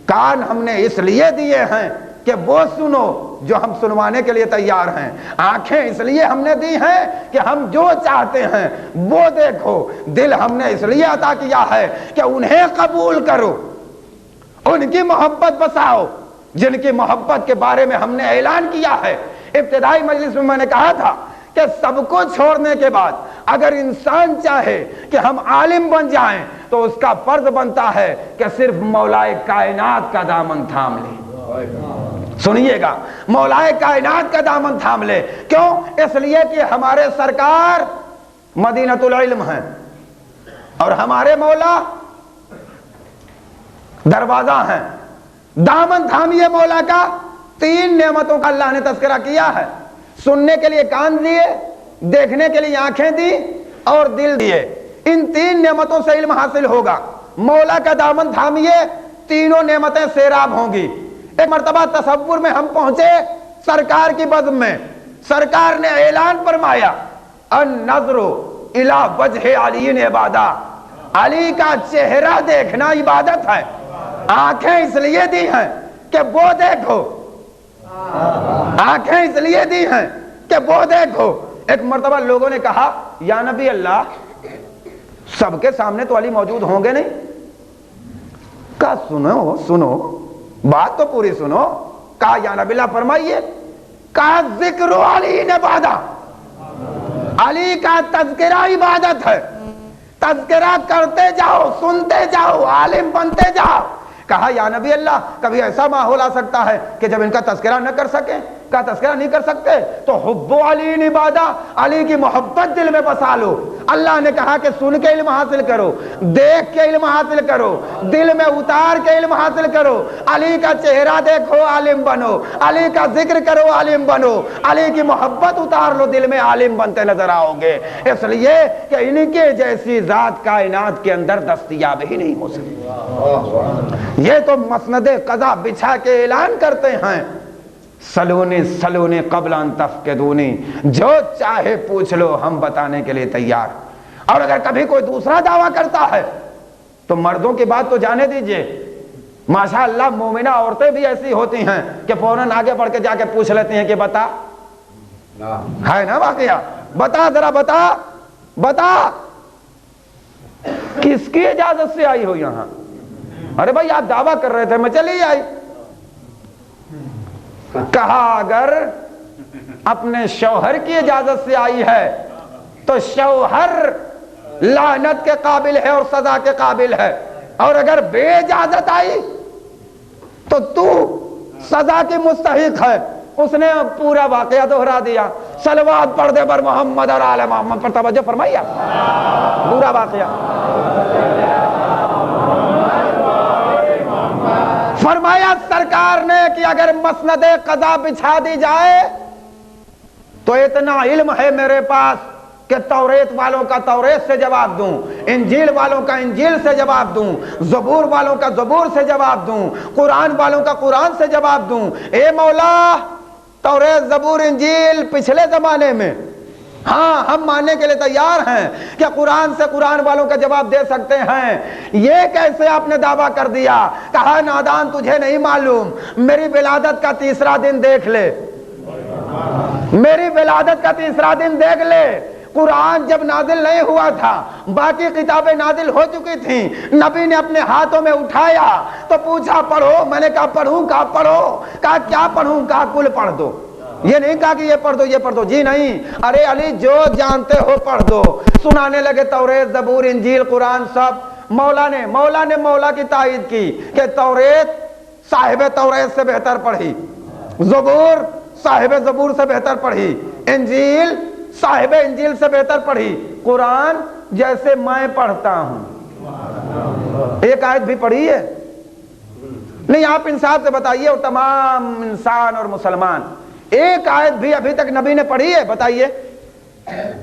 کان ہم نے اس لیے دیے ہیں کہ وہ سنو جو ہم سنوانے کے لیے تیار ہیں، آنکھیں اس لیے ہم نے دی ہیں کہ ہم جو چاہتے ہیں وہ دیکھو، دل ہم نے اس لیے عطا کیا ہے کہ انہیں قبول کرو، ان کی محبت بساؤ جن کی محبت کے بارے میں ہم نے اعلان کیا ہے۔ ابتدائی مجلس میں میں نے کہا تھا کہ سب کو چھوڑنے کے بعد اگر انسان چاہے کہ ہم عالم بن جائیں تو اس کا فرض بنتا ہے کہ صرف مولائے کائنات کا دامن تھام لے۔ سنیے گا، مولائے کائنات کا دامن تھام لے۔ کیوں؟ اس لیے کہ ہمارے سرکار مدینۃ العلم ہیں اور ہمارے مولا دروازہ ہیں۔ دامن تھامیے مولا کا۔ تین نعمتوں کا اللہ نے تذکرہ کیا ہے، سننے کے لیے کان دیے، دیکھنے کے لیے آنکھیں دی اور دل دیے۔ ان تین نعمتوں سے علم حاصل ہوگا۔ مولا کا دامن تھامیے، تینوں نعمتیں سیراب ہوں گی۔ ایک مرتبہ تصور میں ہم پہنچے سرکار کی بزم میں، سرکار نے اعلان فرمایا النظر الی وجہ علی عبادہ، علی کا چہرہ دیکھنا عبادت ہے۔ آنکھیں اس لیے دی ہیں کہ وہ دیکھو، آنکھیں اس لیے دی ہیں کہ وہ دیکھو۔ ایک مرتبہ لوگوں نے کہا یا نبی اللہ سب کے سامنے تو علی موجود ہوں گے نہیں؟ کہا سنو بات تو پوری سنو۔ کہا یا نبی اللہ فرمائیے۔ کہا ذکر علی عبادہ، علی کا تذکرہ عبادت ہے، تذکرہ کرتے جاؤ، سنتے جاؤ، عالم بنتے جاؤ۔ کہا یا نبی اللہ کبھی ایسا ماحول آ سکتا ہے کہ جب ان کا تذکرہ نہ کر سکیں؟ کہا تذکرہ نہیں کر سکتے تو حب علی عبادہ، علی کی محبت دل میں بسا لو۔ اللہ نے کہا کہ سن کے علم حاصل کرو، دیکھ کے علم حاصل کرو، دل میں اتار کے علم حاصل کرو۔ علی کا چہرہ دیکھو عالم بنو، علی کا ذکر کرو عالم بنو، علی کی محبت اتار لو، دل میں عالم بنتے نظر آؤ گے۔ اس لیے کہ ان کے جیسی ذات کائنات کے اندر دستیاب ہی نہیں ہو سکتی۔ یہ تو مسند قضا بچھا کے اعلان کرتے ہیں سلونی سلونی قبل ان تفقدونی، جو چاہے پوچھ لو ہم بتانے کے لیے تیار۔ اور اگر کبھی کوئی دوسرا دعویٰ کرتا ہے تو مردوں کی بات تو جانے دیجئے، ماشاءاللہ مومنہ عورتیں بھی ایسی ہوتی ہیں کہ فوراً آگے بڑھ کے جا کے پوچھ لیتی ہیں کہ بتا، ہے نا واقعہ، بتا ذرا بتا بتا کس کی اجازت سے آئی ہو یہاں؟ ارے بھائی آپ دعویٰ کر رہے تھے میں چلی آئی۔ کہا اگر اپنے شوہر کی اجازت سے آئی ہے تو شوہر لعنت کے قابل ہے اور سزا کے قابل ہے، اور اگر بے اجازت آئی تو تو سزا کی مستحق ہے۔ اس نے پورا واقعہ دہرا دیا۔ صلوات پڑھ دے بر محمد اور آل محمد پر توجہ فرمائیے، پورا واقعہ فرمایا سرکار نے کہ اگر مسند قضا بچھا دی جائے تو اتنا علم ہے میرے پاس کہ توریت والوں کا توریت سے جواب دوں، انجیل والوں کا انجیل سے جواب دوں، زبور والوں کا زبور سے جواب دوں، قرآن والوں کا قرآن سے جواب دوں۔ اے مولا توریت زبور انجیل پچھلے زمانے میں، ہاں ہم ماننے کے لیے تیار ہیں کہ قرآن سے قرآن والوں کا جواب دے سکتے ہیں۔ یہ کیسے آپ نے دعویٰ کر دیا؟ کہا نادان تجھے نہیں معلوم، میری ولادت کا تیسرا دن دیکھ لے، میری ولادت کا تیسرا دن دیکھ لے۔ قرآن جب نازل نہیں ہوا تھا، باقی کتابیں نازل ہو چکی تھیں، نبی نے اپنے ہاتھوں میں اٹھایا تو پوچھا پڑھو، میں نے کہا پڑھوں؟ کہا پڑھو۔ کہا کیا پڑھوں؟ کہا کل پڑھ دو۔ یہ نہیں کہا کہ یہ پڑھ دو یہ پڑھ دو، جی نہیں، ارے علی جو جانتے ہو پڑھ دو۔ سنانے لگے توریت زبور انجیل قرآن سب۔ مولا نے مولا کی تائید کی کہ توریت صاحب توریت سے بہتر پڑھی، زبور صاحب زبور سے بہتر پڑھی، انجیل صاحب انجیل سے بہتر پڑھی، قرآن جیسے میں پڑھتا ہوں۔ ایک آیت بھی پڑھی ہے نہیں آپ انصاف سے بتائیے، اور تمام انسان اور مسلمان، ایک آیت بھی ابھی تک نبی نے پڑھی ہے؟ بتائیے،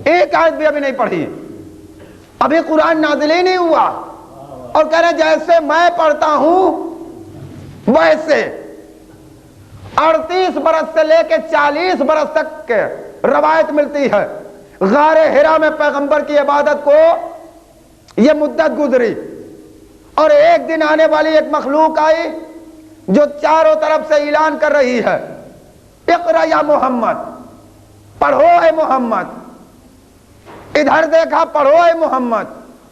ایک آیت بھی ابھی نہیں پڑھی ہے، ابھی قرآن نازل ہی نہیں ہوا، اور کہہ رہے جیسے میں پڑھتا ہوں ویسے 38 برس سے لے کے 40 برس تک کے روایت ملتی ہے، غار حرا میں پیغمبر کی عبادت کو یہ مدت گزری، اور ایک دن آنے والی ایک مخلوق آئی جو چاروں طرف سے اعلان کر رہی ہے، اقرا یا محمد، پڑھو اے محمد، ادھر دیکھا پڑھو اے محمد،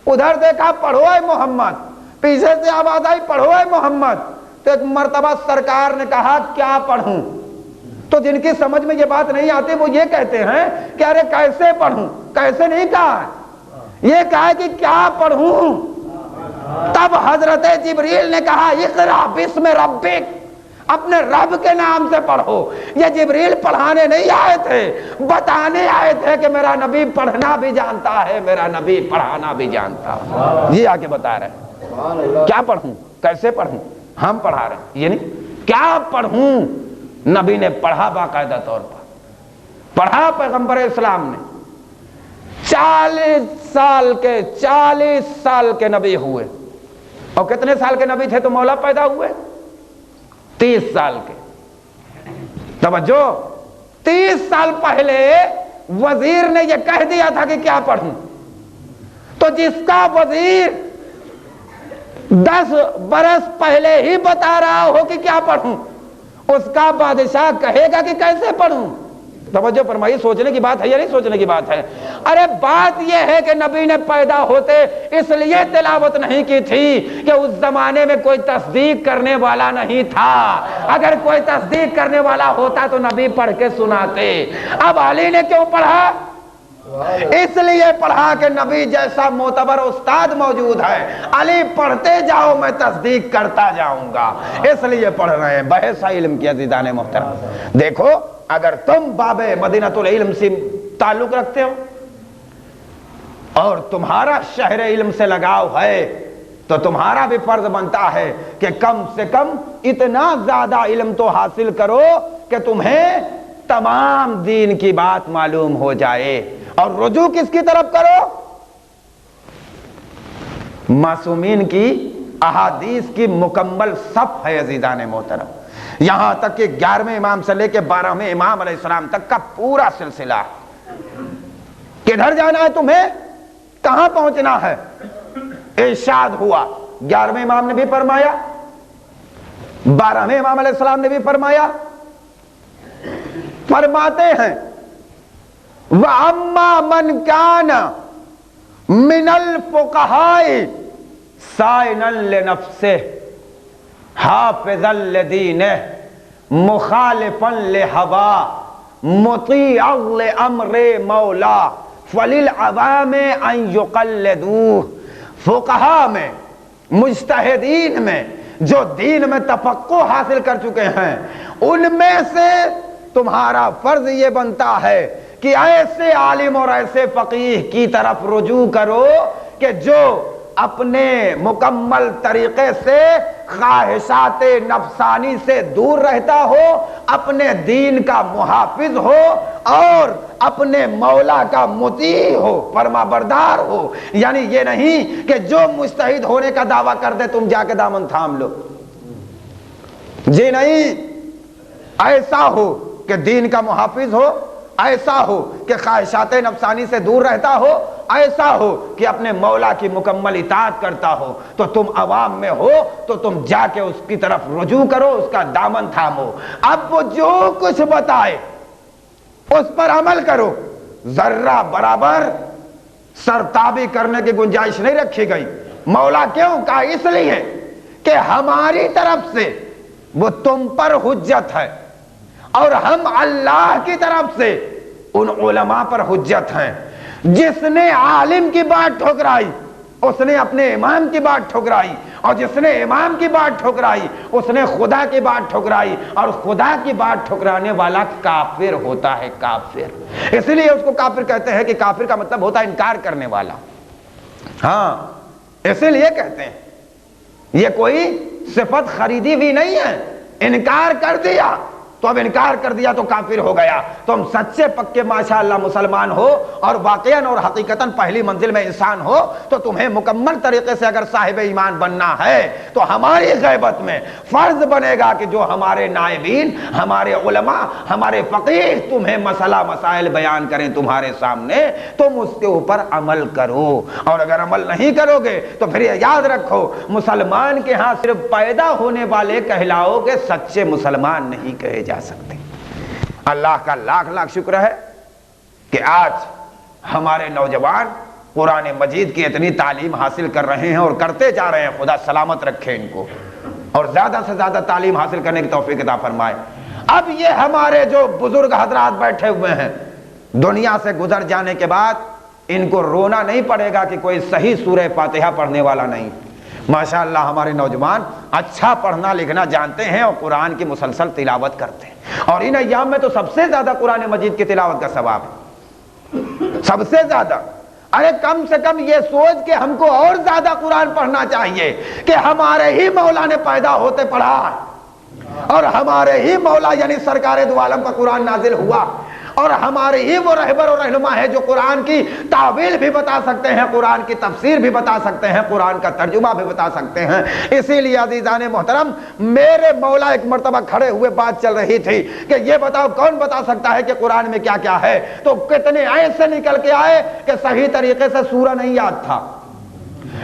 ادھر دیکھا پڑھو اے محمد، پیچھے سے آواز آئی پڑھو اے محمد، تو ایک مرتبہ سرکار نے کہا کیا پڑھوں؟ تو جن کی سمجھ میں یہ بات نہیں آتی وہ یہ کہتے ہیں کہ ارے کیسے پڑھوں؟ کیسے نہیں کہا، یہ کہا کہ کیا پڑھوں؟ تب حضرت جبریل نے کہا اقرا بسم ربک، اپنے رب کے نام سے پڑھو۔ یہ جبریل پڑھانے نہیں آئے تھے، بتانے آئے تھے کہ میرا نبی پڑھنا بھی جانتا ہے، میرا نبی پڑھانا بھی جانتا ہے، یہ آگے بتا رہے ہیں۔ کیا پڑھوں؟ کیسے پڑھوں؟ ہم پڑھا رہے ہیں، یہ نہیں کیا پڑھوں؟ نبی نے پڑھا، باقاعدہ طور پر پڑھا۔ پیغمبر اسلام نے 40 سال کے نبی ہوئے، اور کتنے سال کے نبی تھے تو مولا پیدا ہوئے؟ 30 سال کے۔ توجہ، 30 سال پہلے وزیر نے یہ کہہ دیا تھا کہ کیا پڑھوں، تو جس کا وزیر 10 برس پہلے ہی بتا رہا ہو کہ کیا پڑھوں، اس کا بادشاہ کہے گا کہ کیسے پڑھوں؟ توجہ فرمائیے، سوچنے کی بات ہے یا نہیں سوچنے کی بات ہے؟ ارے بات یہ ہے کہ نبی نے پیدا ہوتے اس لیے تلاوت نہیں کی تھی کہ اس زمانے میں کوئی تصدیق کرنے والا نہیں تھا، اگر کوئی تصدیق کرنے والا ہوتا تو نبی پڑھ کے سناتے۔ اب علی نے کیوں پڑھا؟ اس لیے پڑھا کہ نبی جیسا معتبر استاد موجود ہے، علی پڑھتے جاؤ میں تصدیق کرتا جاؤں گا، اس لیے پڑھ رہے ہیں۔ بحث علم کی عزیزان محترم، دیکھو اگر تم باب مدینۃ العلم سے تعلق رکھتے ہو اور تمہارا شہر علم سے لگاؤ ہے تو تمہارا بھی فرض بنتا ہے کہ کم سے کم اتنا زیادہ علم تو حاصل کرو کہ تمہیں تمام دین کی بات معلوم ہو جائے۔ اور رجوع کس کی طرف کرو؟ معصومین کی احادیث کی مکمل صف ہے عزیزان محترم، یہاں تک کہ 11ویں امام سے لے کے 12ویں امام علیہ السلام تک کا پورا سلسلہ۔ کدھر جانا ہے تمہیں؟ کہاں پہنچنا ہے؟ ارشاد ہوا، 11ویں امام نے بھی فرمایا، 12ویں امام علیہ السلام نے بھی فرمایا، فرماتے ہیں وَأَمَّا مَنْ كَانَ مِنَ الْفُقَهَاءِ صَائِنًا لِنَفْسِهِ حَافِظًا لِدِينِهِ مُخَالِفًا لِهَوَىٰ مُطِيعًا لِأَمْرِ مَوْلَىٰ فَلِلْعَوَامِ أَن يُقَلِّدُوهُ۔ فقہاء میں، مجتہدین میں جو دین میں تفقہ حاصل کر چکے ہیں، ان میں سے تمہارا فرض یہ بنتا ہے کہ ایسے عالم اور ایسے فقیہ کی طرف رجوع کرو کہ جو اپنے مکمل طریقے سے خواہشات نفسانی سے دور رہتا ہو، اپنے دین کا محافظ ہو اور اپنے مولا کا مطیع ہو، فرما بردار ہو۔ یعنی یہ نہیں کہ جو مجتہد ہونے کا دعویٰ کر دے تم جا کے دامن تھام لو، جی نہیں، ایسا ہو کہ دین کا محافظ ہو، ایسا ہو کہ خواہشات نفسانی سے دور رہتا ہو، ایسا ہو کہ اپنے مولا کی مکمل اطاعت کرتا ہو۔ تو تم عوام میں ہو تو تم جا کے اس کی طرف رجوع کرو، اس کا دامن تھامو۔ اب وہ جو کچھ بتائے اس پر عمل کرو، ذرہ برابر سرتابی کرنے کی گنجائش نہیں رکھی گئی۔ مولا کیوں کہا؟ اس لیے کہ ہماری طرف سے وہ تم پر حجت ہے، اور ہم اللہ کی طرف سے ان علماء پر حجت ہیں۔ جس نے عالم کی بات ٹھکرائی اس نے اپنے امام کی بات ٹھکرائی، اور جس نے امام کی بات ٹھکرائی اس نے خدا کی بات ٹھکرائی، اور خدا کی بات ٹھکرانے والا کافر ہوتا ہے، کافر۔ اس لیے اس کو کافر کہتے ہیں کہ کافر کا مطلب ہوتا ہے انکار کرنے والا۔ ہاں، اسی لیے کہتے ہیں یہ کوئی صفت خریدی بھی نہیں ہے، انکار کر دیا تو اب انکار کر دیا تو کافر ہو گیا۔ تم سچے پکے ماشاءاللہ مسلمان ہو اور واقعاً اور حقیقتاً پہلی منزل میں انسان ہو تو تمہیں مکمل طریقے سے اگر صاحب ایمان بننا ہے تو ہماری غیبت میں فرض بنے گا کہ جو ہمارے نائبین، ہمارے علماء، ہمارے فقیہ تمہیں مسئلہ مسائل بیان کریں تمہارے سامنے، تم اس کے اوپر عمل کرو، اور اگر عمل نہیں کرو گے تو پھر یہ یاد رکھو مسلمان کے ہاں صرف پیدا ہونے والے کہلاؤ گے، سچے مسلمان نہیں کہے جا سکتے۔ اللہ کا لاکھ لاکھ شکر ہے کہ آج ہمارے نوجوان قرآن مجید کی اتنی تعلیم حاصل کر رہے ہیں اور کرتے جا رہے ہیں، خدا سلامت رکھے ان کو اور زیادہ سے زیادہ تعلیم حاصل کرنے کی توفیق عطا فرمائے۔ اب یہ ہمارے جو بزرگ حضرات بیٹھے ہوئے ہیں، دنیا سے گزر جانے کے بعد ان کو رونا نہیں پڑے گا کہ کوئی صحیح سورہ فاتحہ پڑھنے والا نہیں۔ ماشاءاللہ ہمارے نوجوان اچھا پڑھنا لکھنا جانتے ہیں اور قرآن کی مسلسل تلاوت کرتے ہیں، اور ان ایام میں تو سب سے زیادہ قرآن مجید کی تلاوت کا ثواب ہے، سب سے زیادہ۔ ارے کم سے کم یہ سوچ کہ ہم کو اور زیادہ قرآن پڑھنا چاہیے کہ ہمارے ہی مولا نے پیدا ہوتے پڑھا اور ہمارے ہی مولا یعنی سرکار دو عالم کا قرآن نازل ہوا، اور ہمارے ہی وہ رہبر اور رہنما ہے جو قرآن کی تعویل بھی بتا سکتے ہیں، قرآن کی تفسیر بھی بتا سکتے ہیں، قرآن کا ترجمہ بھی بتا سکتے ہیں۔ اسی لیے عزیزان محترم، میرے مولا ایک مرتبہ کھڑے ہوئے بات چل رہی تھی کہ یہ بتاؤ کون بتا سکتا ہے کہ قرآن میں کیا کیا ہے، تو کتنے ایسے نکل کے آئے کہ صحیح طریقے سے سورہ نہیں یاد تھا،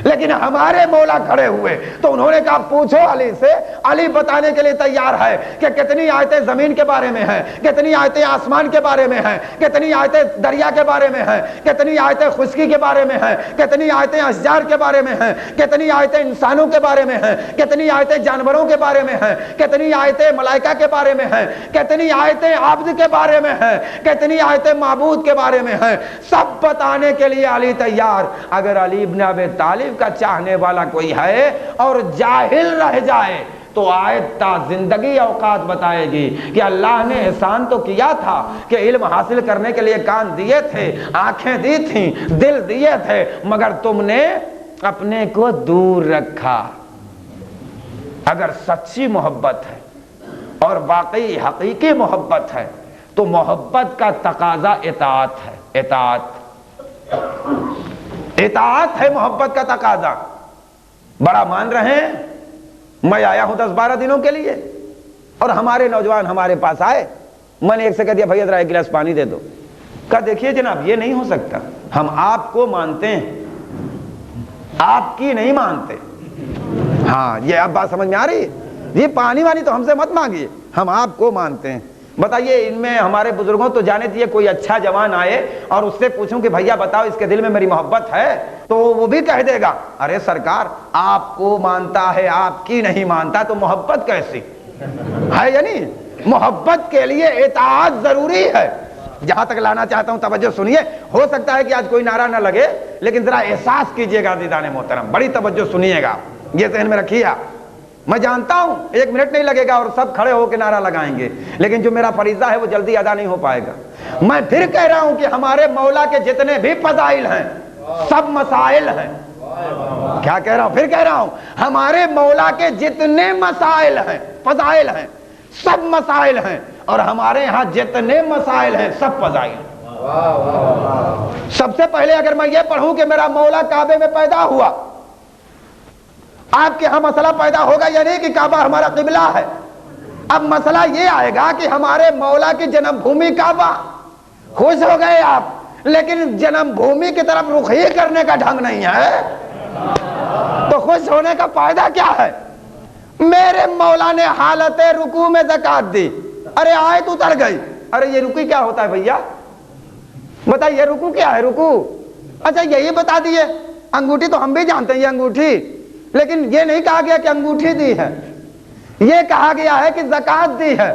لیکن ہمارے مولا کھڑے ہوئے تو انہوں نے کہا پوچھو علی سے، علی بتانے کے لیے تیار ہے کہ کتنی آیتیں زمین کے بارے میں ہیں، کتنی آیتیں آسمان کے بارے میں ہیں، کتنی آیتیں دریا کے بارے میں ہیں، کتنی آیتیں خشکی کے بارے میں ہیں، کتنی آیتیں اشجار کے بارے میں ہیں، کتنی آیتیں انسانوں کے بارے میں ہیں، کتنی آیتیں جانوروں کے بارے میں ہیں، کتنی آیتیں ملائکہ کے بارے میں ہیں، کتنی آیتیں عبد کے بارے میں ہیں، کتنی آیتیں معبود کے بارے میں ہیں، سب بتانے کے لیے علی تیار۔ اگر علی ابن ابی طالب کا چاہنے والا کوئی ہے اور جاہل رہ جائے تو آیت تا زندگی اوقات بتائے گی کہ اللہ نے احسان تو کیا تھا کہ علم حاصل کرنے کے لیے کان دیے تھے، آنکھیں دی تھیں، دل دیے تھے، مگر تم نے اپنے کو دور رکھا۔ اگر سچی محبت ہے اور واقعی حقیقی محبت ہے تو محبت کا تقاضا اطاعت ہے، اطاعت ہے محبت کا تقاضا۔ بڑا مان رہے ہیں، میں آیا ہوں 10-12 دنوں کے لیے اور ہمارے نوجوان ہمارے پاس آئے، میں نے ایک سے کہہ دیا بھائی ذرا ایک گلاس پانی دے دو، کہا دیکھیے جناب یہ نہیں ہو سکتا، ہم آپ کو مانتے ہیں، آپ کی نہیں مانتے۔ ہاں یہ اب بات سمجھ میں آ رہی ہے، یہ پانی وانی تو ہم سے مت مانگیے، ہم آپ کو مانتے ہیں۔ بتائیے ان میں ہمارے بزرگوں تو جانے دیے کوئی اچھا جوان آئے اور اس سے پوچھوں کہ بھیا بتاؤ اس کے دل میں میری محبت ہے، تو وہ بھی کہہ دے گا ارے سرکار آپ کو مانتا ہے آپ کی نہیں مانتا، تو محبت کیسی ہے؟ یعنی محبت کے لیے اطاعت ضروری ہے۔ جہاں تک لانا چاہتا ہوں توجہ سنیے، ہو سکتا ہے کہ آج کوئی نعرہ نہ لگے لیکن ذرا احساس کیجئے گا عزیزان محترم، بڑی توجہ سنیے گا، یہ ذہن میں رکھیے۔ میں جانتا ہوں 1 منٹ نہیں لگے گا اور سب کھڑے ہو کے نعرہ لگائیں گے، لیکن جو میرا فریضہ ہے وہ جلدی ادا نہیں ہو پائے گا۔ میں پھر کہہ رہا ہوں کہ ہمارے مولا کے جتنے بھی فضائل ہیں سب مسائل ہیں۔ کیا کہہ رہا ہوں؟ پھر کہہ رہا ہوں ہمارے مولا کے جتنے مسائل ہیں، فضائل ہیں، سب مسائل ہیں، اور ہمارے ہاں جتنے مسائل ہیں سب فضائل ہیں۔ سب سے پہلے اگر میں یہ پڑھوں کہ میرا مولا کعبے میں پیدا ہوا، آپ کے ہاں مسئلہ پیدا ہوگا یا نہیں کہ کعبہ ہمارا قبلہ ہے؟ اب مسئلہ یہ آئے گا کہ ہمارے مولا کی جنم بھومی کعبہ، خوش ہو گئے آپ، لیکن جنم بھومی کی طرف رخ ہی کرنے کا ڈھنگ نہیں ہے، تو خوش ہونے کا فائدہ کیا ہے؟ میرے مولا نے حالت رکوع میں زکات دی، ارے آیت اتر گئی، ارے یہ رکوع کیا ہوتا ہے بھیا؟ بتائیے رکوع کیا ہے؟ رکوع اچھا یہی بتا دیے، انگوٹھی تو ہم بھی جانتے ہیں یہ انگوٹھی، لیکن یہ نہیں کہا گیا کہ انگوٹھی دی ہے، یہ کہا گیا ہے کہ زکات دی ہے۔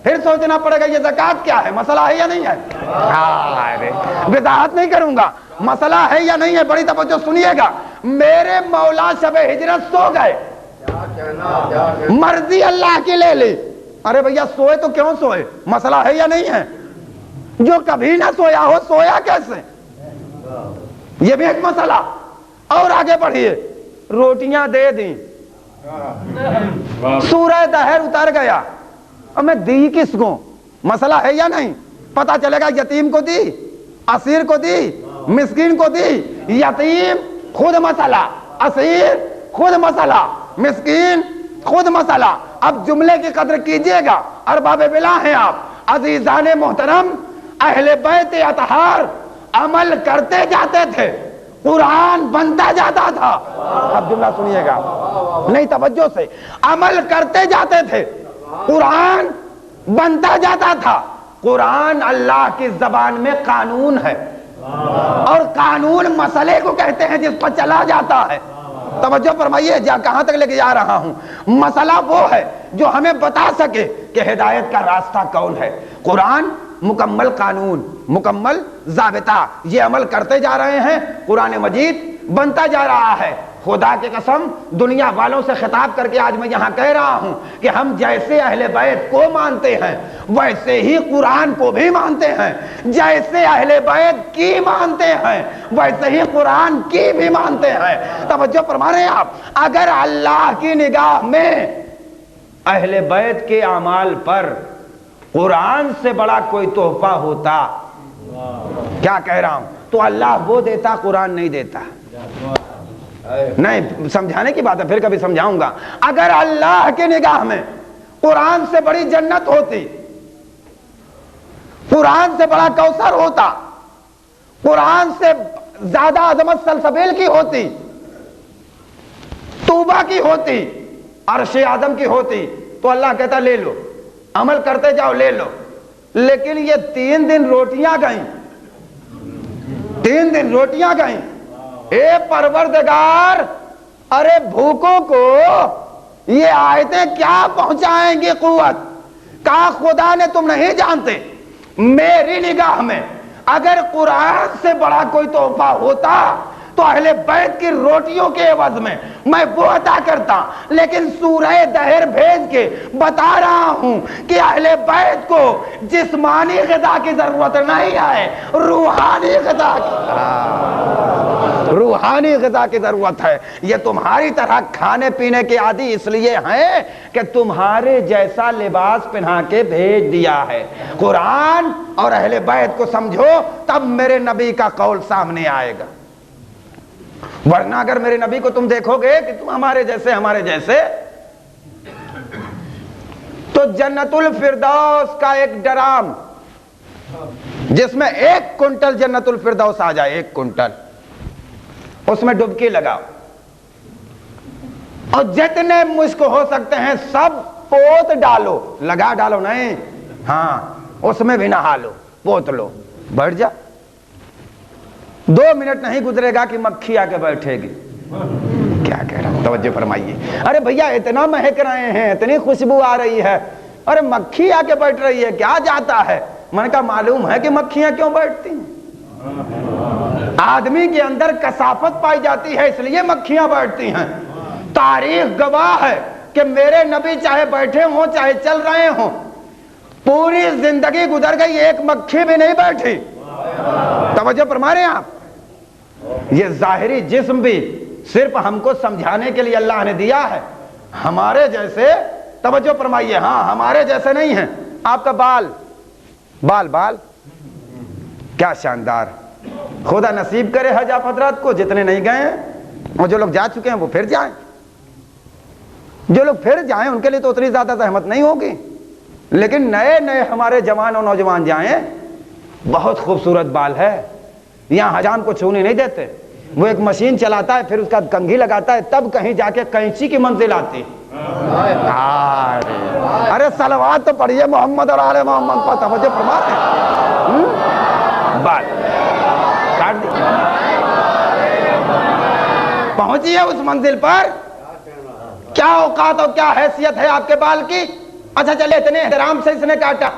پھر سوچنا پڑے گا یہ زکات کیا ہے، مسئلہ ہے یا نہیں ہے؟ وضاحت نہیں کروں گا، مسئلہ ہے یا نہیں ہے، بڑی توجہ سنیے گا۔ میرے مولا شب ہجرت سو گئے، مرضی اللہ کی لے لی، ارے بھیا سوئے تو کیوں سوئے، مسئلہ ہے یا نہیں ہے؟ جو کبھی نہ سویا ہو سویا کیسے، یہ بھی ایک مسئلہ۔ اور آگے بڑھیے، روٹیاں دے دیں، سورہ دہر اتر گیا، اب میں دی کس کو؟ مسئلہ ہے یا نہیں؟ پتا چلے گا یتیم کو دی، اسیر کو دی، مسکین کو دی، یتیم خود مسئلہ، اسیر خود مسئلہ، مسکین خود مسئلہ۔ اب جملے کی قدر کیجئے گا، ارباب بلا ہیں آپ، عزیزان محترم، اہل بیت اطہار عمل کرتے جاتے تھے، قرآن بنتا جاتا تھا۔ اب جملہ سنیے گا نہیں توجہ سے، عمل کرتے جاتے تھے، قرآن بنتا جاتا تھا۔ قرآن اللہ کی زبان میں قانون ہے، اور قانون مسئلے کو کہتے ہیں جس پر چلا جاتا ہے۔ توجہ فرمائیے، کہاں تک لے کے جا رہا ہوں؟ مسئلہ وہ ہے جو ہمیں بتا سکے کہ ہدایت کا راستہ کون ہے۔ قرآن مکمل قانون، مکمل ضابطہ، یہ عمل کرتے جا رہے ہیں، قرآن مجید بنتا جا رہا ہے۔ خدا کی قسم دنیا والوں سے خطاب کر کے آج میں یہاں کہہ رہا ہوں کہ ہم جیسے اہل بیت کو مانتے ہیں ویسے ہی قرآن کو بھی مانتے ہیں، جیسے اہل بیت کی مانتے ہیں ویسے ہی قرآن کی بھی مانتے ہیں۔ توجہ فرما رہے ہیں آپ؟ اگر اللہ کی نگاہ میں اہل بیت کے اعمال پر قرآن سے بڑا کوئی تحفہ ہوتا، کیا کہہ رہا ہوں، تو اللہ وہ دیتا، قرآن نہیں دیتا۔ نہیں سمجھانے کی بات ہے، پھر کبھی سمجھاؤں گا۔ اگر اللہ کی نگاہ میں قرآن سے بڑی جنت ہوتی، قرآن سے بڑا کوثر ہوتا، قرآن سے زیادہ عظمت سلسبیل کی ہوتی، توبہ کی ہوتی، عرش اعظم کی ہوتی، تو اللہ کہتا لے لو، عمل کرتے جاؤ، لے لو۔ لیکن یہ 3 دن روٹیاں گئیں، 3 دن روٹیاں گئیں، اے پروردگار، ارے بھوکوں کو یہ آیتیں کیا پہنچائیں گی قوت؟ کہا خدا نے تم نہیں جانتے، میری نگاہ میں اگر قرآن سے بڑا کوئی تحفہ ہوتا تو اہل بیت کی روٹیوں کے عوض میں وہ عطا کرتا، لیکن سورہ دہر بھیج کے بتا رہا ہوں کہ اہل بیت کو جسمانی غذا کی ضرورت نہیں ہے، روحانی غذا کی ضرورت ہے۔ یہ تمہاری طرح کھانے پینے کے عادی اس لیے ہیں کہ تمہارے جیسا لباس پہنا کے بھیج دیا ہے۔ قرآن اور اہل بیت کو سمجھو تب میرے نبی کا قول سامنے آئے گا، ورنہ اگر میرے نبی کو تم دیکھو گے کہ تم ہمارے جیسے، تو جنت الفردوس کا ایک ڈرام جس میں 1 کنٹل جنت الفردوس آ جائے، 1 کنٹل، اس میں ڈبکی لگاؤ اور جتنے مشک ہو سکتے ہیں سب پوت ڈالو، لگا ڈالو نہیں، ہاں اس میں بھی نہا لو، پوت لو، بیٹھ جا، 2 منٹ نہیں گزرے گا کہ مکھی آ کے بیٹھے گی۔ کیا کہہ رہا ہوں، توجہ فرمائیے۔ ارے بھیا اتنا مہک رہے ہیں، اتنی خوشبو آ رہی ہے، ارے مکھی آ کے بیٹھ رہی ہے، کیا جاتا ہے؟ میں نے کہا معلوم ہے کہ مکھیاں کیوں بیٹھتی ہیں، آدمی کے اندر کثافت پائی جاتی ہے اس لیے مکھیاں بیٹھتی ہیں۔ تاریخ گواہ ہے کہ میرے نبی چاہے بیٹھے ہوں چاہے چل رہے ہوں، پوری زندگی گزر گئی 1 مکھی بھی نہیں بیٹھی۔ توجہ فرما رہے ہیں آپ؟ یہ ظاہری جسم بھی صرف ہم کو سمجھانے کے لیے اللہ نے دیا ہے، ہمارے جیسے، توجہ فرمائیے، ہاں ہمارے جیسے نہیں ہیں۔ آپ کا بال کیا شاندار، خدا نصیب کرے حج آپ حضرات کو، جتنے نہیں گئے ہیں اور جو لوگ جا چکے ہیں وہ پھر جائیں، جو لوگ پھر جائیں ان کے لیے تو اتنی زیادہ زحمت نہیں ہوگی، لیکن نئے ہمارے جوان اور نوجوان جائیں، بہت خوبصورت بال ہے۔ یہاں حجام کو چھونے نہیں دیتے، وہ ایک مشین چلاتا ہے، پھر اس کا کنگھی لگاتا ہے، تب کہیں جا کے کینچی کی منزل آتی۔ ارے صلوات تو پڑھیے محمد اور آل محمد پر، توجہ فرماتے ہیں۔ بال کاٹ دی، پہنچیے اس منزل پر، کیا اوقات اور کیا حیثیت ہے آپ کے بال کی؟ اچھا چلے اتنے احترام سے اس نے کاٹا،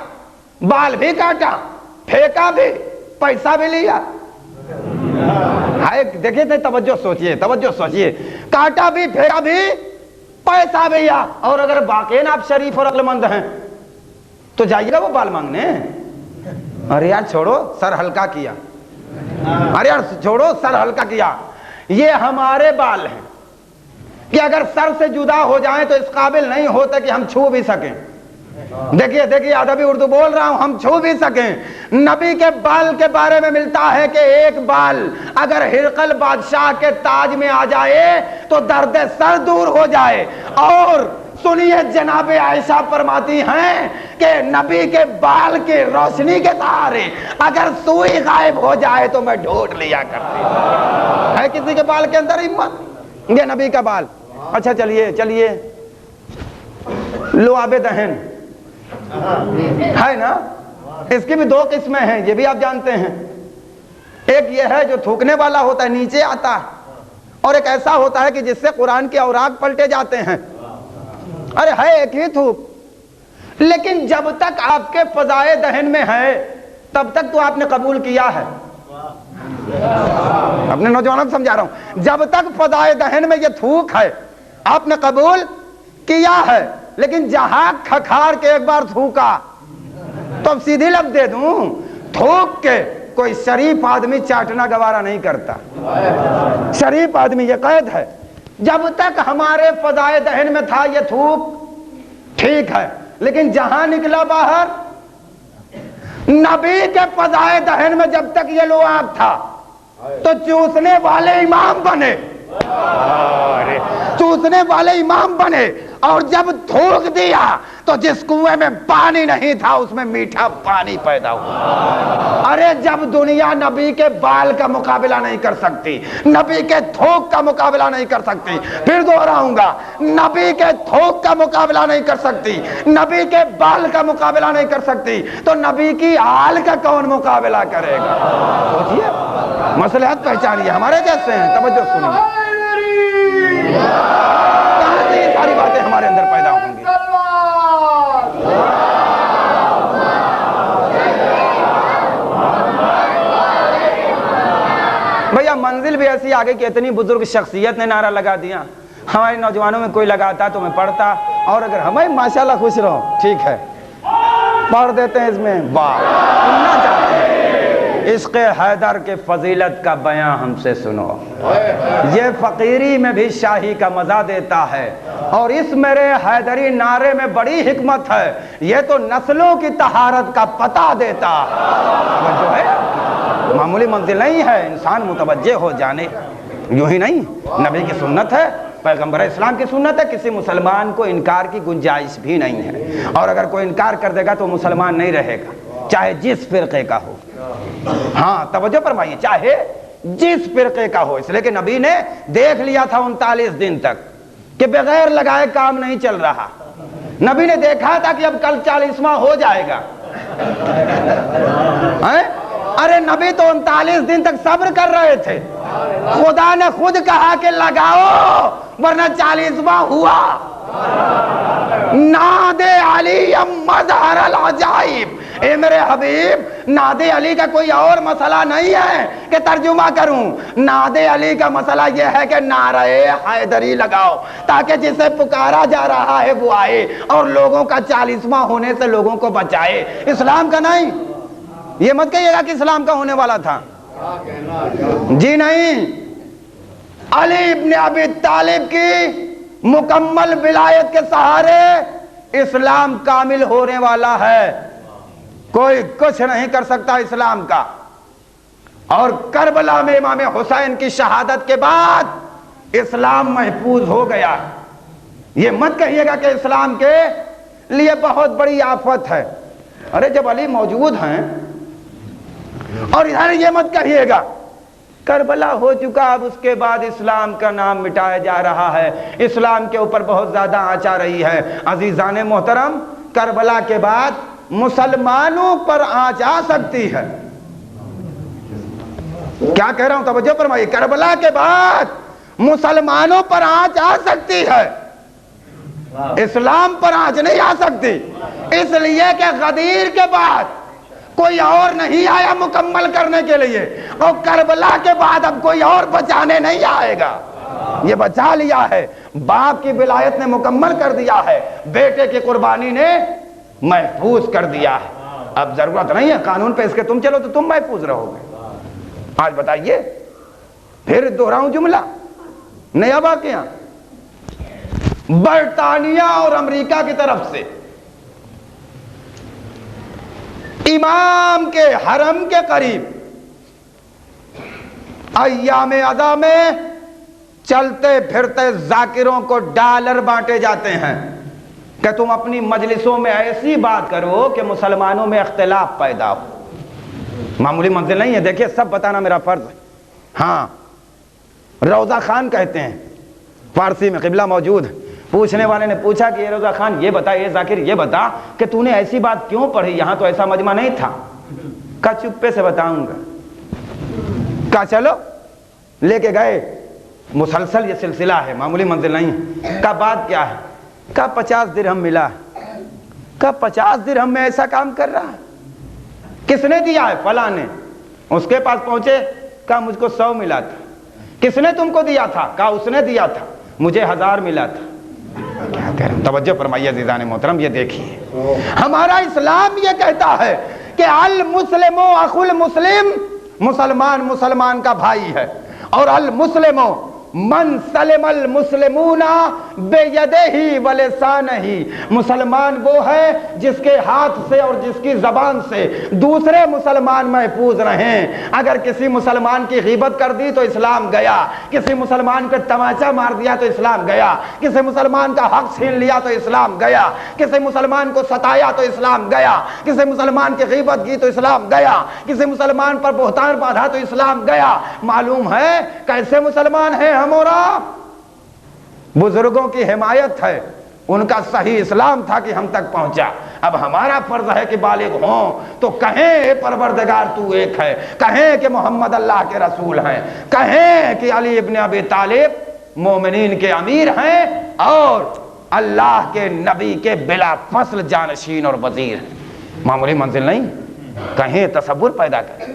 بال بھی کاٹا، پھینکا بھی، پیسہ بھی لیا، دیکھیں توجہ سوچئے، کاٹا بھی، پھینکا بھی، پیسہ بھی لیا۔ اور اگر واقعی آپ شریف اور عقل مند ہیں تو جائیے گا وہ بال مانگنے، ارے یار چھوڑو سر ہلکا کیا، ارے یار چھوڑو سر ہلکا کیا، یہ ہمارے بال ہیں، کہ اگر سر سے جدا ہو جائیں تو اس قابل نہیں ہوتا کہ ہم چھو بھی سکیں. دیکھیے دیکھیے ادبی اردو بول رہا ہوں, ہم چھو بھی سکیں. نبی کے بال کے بارے میں ملتا ہے کہ ایک بال اگر ہرقل بادشاہ کے تاج میں آ جائے تو درد سر دور ہو جائے. اور سنیے جناب عائشہ فرماتی ہیں کہ نبی کے بال کی روشنی کے سہارے اگر سوئی غائب ہو جائے تو میں ڈھونڈ لیا کرتی. ہے کسی کے بال کے اندر ہمت؟ یہ نبی کا بال. اچھا چلیے چلیے, لعاب دہن ہے نا, اس کی بھی دو قسمیں ہیں, یہ بھی آپ جانتے ہیں. ایک یہ ہے جو تھوکنے والا ہوتا ہے, نیچے آتا ہے, اور ایک ایسا ہوتا ہے کہ جس سے قرآن کے اوراق پلٹے جاتے ہیں. ارے ہے ایک ہی تھوک, لیکن جب تک آپ کے فضائے دہن میں ہے تب تک تو آپ نے قبول کیا ہے. اپنے نوجوانوں کو سمجھا رہا ہوں, جب تک فضائے دہن میں یہ تھوک ہے آپ نے قبول کیا ہے. لیکن جہاں کھکھار کے ایک بار تھوکا تو اب سیدھی لفظ دے دوں, تھوک کے کوئی شریف آدمی چاٹنا گوارا نہیں کرتا. شریف آدمی, یہ قید ہے. جب تک ہمارے فضائے دہن میں تھا یہ تھوک ٹھیک ہے, لیکن جہاں نکلا باہر, نبی کے فضائے دہن میں جب تک یہ لعاب تھا تو چوسنے والے امام بنے, چوسنے والے امام بنے. اور جب تھوک دیا تو جس کنویں میں پانی نہیں تھا اس میں میٹھا پانی پیدا ہوا. ارے جب دنیا نبی کے بال کا مقابلہ نہیں کر سکتی, نبی کے تھوک کا مقابلہ نہیں کر سکتی, پھر دوہراؤں گا, نبی کے تھوک کا مقابلہ نہیں کر سکتی, نبی کے بال کا مقابلہ نہیں کر سکتی, تو نبی کی آل کا کون مقابلہ کرے گا؟ سوچئے, مصلحت پہچانیے, ہمارے جیسے ہیں. توجہ سنیے, کہاں سے یہ ساری باتیں ہمارے اندر پیدا ہوں گی؟ بھیا منزل بھی ایسی آگے کہ اتنی بزرگ شخصیت نے نعرہ لگا دیا, ہمارے نوجوانوں میں کوئی لگاتا تو میں پڑھتا, اور اگر ہمیں ماشاءاللہ خوش رہو ٹھیک ہے پڑھ دیتے ہیں اس میں. واہ, سننا چاہتے ہیں عشق حیدر کے فضیلت کا بیان ہم سے سنو, یہ فقیری میں بھی شاہی کا مزہ دیتا ہے, اور اس میرے حیدری نعرے میں بڑی حکمت ہے, یہ تو نسلوں کی طہارت کا پتہ دیتا جو ہے. معمولی منزل نہیں ہے, انسان متوجہ ہو جانے, یوں ہی نہیں, نبی کی سنت ہے, پیغمبر اسلام کی سنت ہے, کسی مسلمان کو انکار کی گنجائش بھی نہیں ہے. اور اگر کوئی انکار کر دے گا تو مسلمان نہیں رہے گا, چاہے جس فرقے کا ہو. ہاں توجہ فرمائیے, چاہے جس فرقے کا ہو. اس لیے کہ نبی نے دیکھ لیا تھا 39 دن تک کہ بغیر لگائے کام نہیں چل رہا. نبی نے دیکھا تھا کہ اب کل 40واں ہو جائے گا. ارے نبی تو 39 دن تک صبر کر رہے تھے, خدا نے خود کہا کہ لگاؤ ورنہ 40واں ہوا. نادے علی مظہر العجائب, اے میرے حبیب نادے علی کا کوئی اور مسئلہ نہیں ہے کہ ترجمہ کروں. نادے علی کا مسئلہ یہ ہے کہ نعرہ حیدری لگاؤ تاکہ جسے پکارا جا رہا ہے وہ آئے اور لوگوں کا 40واں ہونے سے لوگوں کو بچائے. اسلام کا نہیں. یہ مت کہیے گا کہ اسلام کا ہونے والا تھا, جی نہیں. علی ابن ابی طالب کی مکمل ولایت کے سہارے اسلام کامل ہونے والا ہے, کوئی کچھ نہیں کر سکتا اسلام کا. اور کربلا میں امام حسین کی شہادت کے بعد اسلام محفوظ ہو گیا. یہ مت کہیے گا کہ اسلام کے لیے بہت بڑی آفت ہے. ارے جب علی موجود ہیں, اور ادھر یہ مت کہیے گا کربلا ہو چکا, اب اس کے بعد اسلام کا نام مٹایا جا رہا ہے, اسلام کے اوپر بہت زیادہ آنچ آ رہی ہے. عزیزان محترم, کربلا کے بعد مسلمانوں پر آنچ آ سکتی ہے. کیا کہہ رہا ہوں توجہ فرمائیے, کربلا کے بعد مسلمانوں پر آنچ آ سکتی ہے, اسلام پر آنچ نہیں آ سکتی. اس لیے کہ غدیر کے بعد کوئی اور نہیں آیا مکمل کرنے کے لیے, اور کربلا کے بعد اب کوئی اور بچانے نہیں آئے گا. یہ بچا لیا ہے, باپ کی ولایت نے مکمل کر دیا ہے, بیٹے کی قربانی نے محفوظ کر دیا ہے. اب ضرورت نہیں ہے قانون پہ اس کے تم چلو تو تم محفوظ رہو گے. آج بتائیے, پھر دوہراؤں جملہ, نیا واقعہ, برطانیہ اور امریکہ کی طرف سے امام کے حرم کے قریب ایام ادا میں چلتے پھرتے ذاکروں کو ڈالر بانٹے جاتے ہیں کہ تم اپنی مجلسوں میں ایسی بات کرو کہ مسلمانوں میں اختلاف پیدا ہو. معمولی منزل نہیں ہے، دیکھیے سب بتانا میرا فرض ہے. ہاں، روضہ خان کہتے ہیں، فارسی میں، قبلہ موجود ہے. پوچھنے والے نے پوچھا کہ یہ روضہ خان یہ بتا، یہ ذاکر یہ بتا کہ تو نے ایسی بات کیوں پڑھی، یہاں تو ایسا مجمع نہیں تھا. کہا چپے سے بتاؤں گا. کہا چلو، لے کے گئے. مسلسل یہ سلسلہ ہے، معمولی منزل نہیں ہے. کہا بات کیا ہے؟ کہا 50 درہم ملا. کہا 50 درہم میں ایسا کام کر رہا ہے؟ کس نے دیا ہے؟ فلاں نے. اس کے پاس پہنچے، کہا مجھ کو 100 ملا تھا. کس نے تم کو دیا تھا؟ کہا اس نے دیا تھا. مجھے 1000 ملا تھا. کیا کہہ رہے ہیں؟ توجہ فرمائیے عزیزان محترم، یہ دیکھیے ہمارا اسلام یہ کہتا ہے کہ المسلم اخو المسلم، مسلمان مسلمان کا بھائی ہے، اور المسلم من سلم المسلمون بیدہ ولسانہ، مسلمان وہ ہے جس کے ہاتھ سے اور جس کی زبان سے دوسرے مسلمان محفوظ رہیں. اگر کسی مسلمان کی غیبت کر دی تو اسلام گیا، کسی مسلمان کو تماچا مار دیا تو اسلام گیا، کسی مسلمان کا حق چھین لیا تو اسلام گیا، کسی مسلمان کو ستایا تو اسلام گیا، کسی مسلمان کی غیبت کی تو اسلام گیا، کسی مسلمان پر بہتان باندھا تو اسلام گیا. معلوم ہے کیسے مسلمان ہیں ہم اور آپ؟ بزرگوں کی حمایت ہے، ان کا صحیح اسلام تھا کہ ہم تک پہنچا. اب ہمارا فرض ہے کہ بالغ ہوں تو کہیں اے پروردگار تو ایک ہے، کہیں کہ محمد اللہ کے رسول ہیں، کہیں کہ علی ابن ابی طالب مومنین کے امیر ہیں اور اللہ کے نبی کے بلا فصل جانشین اور وزیر ہیں. معمولی منزل نہیں، کہیں تصور پیدا کریں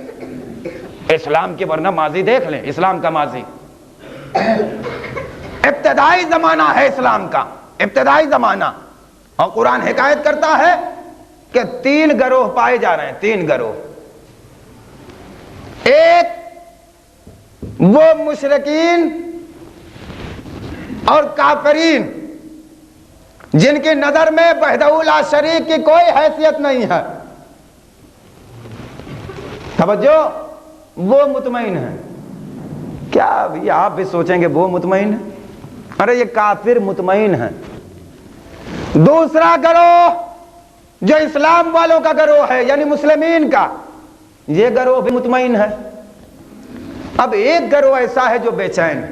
اسلام کی. ورنہ ماضی دیکھ لیں، اسلام کا ماضی ابتدائی زمانہ ہے اسلام کا، ابتدائی زمانہ. اور قرآن حکایت کرتا ہے کہ 3 گروہ پائے جا رہے ہیں، 3 گروہ. ایک وہ مشرکین اور کافرین جن کی نظر میں وحدہ لا شریک کی کوئی حیثیت نہیں ہے. توجہ، وہ مطمئن ہے. کیا آپ بھی سوچیں گے وہ مطمئن ہے؟ ارے یہ کافر مطمئن ہے. دوسرا گروہ جو اسلام والوں کا گروہ ہے، یعنی مسلمین کا، یہ گروہ بھی مطمئن ہے. اب ایک گروہ ایسا ہے جو بے چین ہے،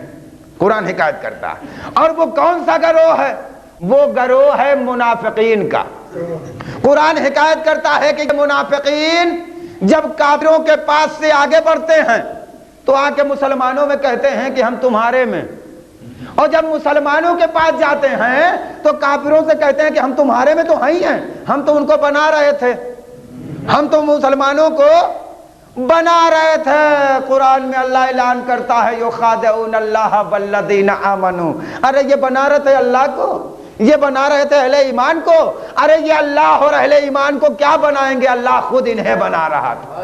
قرآن حکایت کرتا ہے. اور وہ کون سا گروہ ہے؟ وہ گروہ ہے منافقین کا. قرآن حکایت کرتا ہے کہ منافقین جب کافروں کے پاس سے آگے بڑھتے ہیں تو آ کے مسلمانوں میں کہتے ہیں کہ ہم تمہارے میں، اور جب مسلمانوں کے پاس جاتے ہیں تو کافروں سے کہتے ہیں کہ ہم تمہارے میں تو ہی ہیں، ہم تو ان کو بنا رہے تھے، ہم تو مسلمانوں کو بنا رہے تھے. قرآن میں اللہ اعلان کرتا ہے یخادعون اللہ والذین آمنوا. ارے یہ بنا رہے تھے اللہ کو، یہ بنا رہے تھے اہل ایمان کو. ارے یہ اللہ اور اہل ایمان کو کیا بنائیں گے؟ اللہ خود انہیں بنا رہا تھا،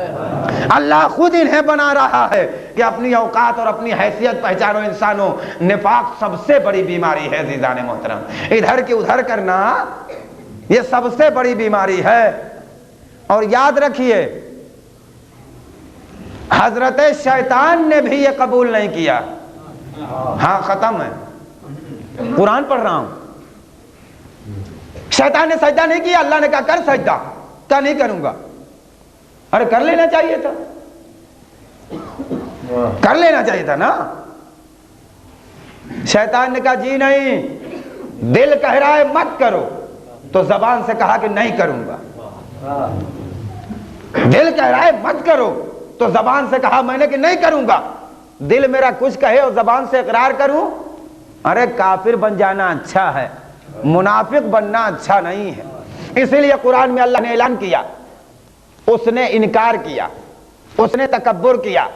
اللہ خود انہیں بنا رہا ہے کہ اپنی اوقات اور اپنی حیثیت پہچانو انسانوں. نفاق سب سے بڑی بیماری ہے عزیزان محترم، ادھر کی ادھر کرنا یہ سب سے بڑی بیماری ہے. اور یاد رکھیے حضرت شیطان نے بھی یہ قبول نہیں کیا. ہاں ختم ہے، قرآن پڑھ رہا ہوں. شیطان نے سجدہ نہیں کیا، اللہ نے کہا کر سجدہ، کہا نہیں کروں گا. ارے کر لینا چاہیے تھا، کر لینا چاہیے تھا نا. شیطان نے کہا جی نہیں، دل کہہ رہا ہے مت کرو، تو زبان سے کہا کہ نہیں کروں گا. دل کہہ رہا ہے مت کرو تو زبان سے کہا میں نے کہ نہیں کروں گا. دل میرا کچھ کہے اور زبان سے اقرار کروں. ارے کافر بن جانا اچھا ہے، منافق بننا اچھا نہیں ہے. اسی لیے قرآن میں اللہ نے اعلان کیا، اس نے انکار کیا، اس نے تکبر کیا.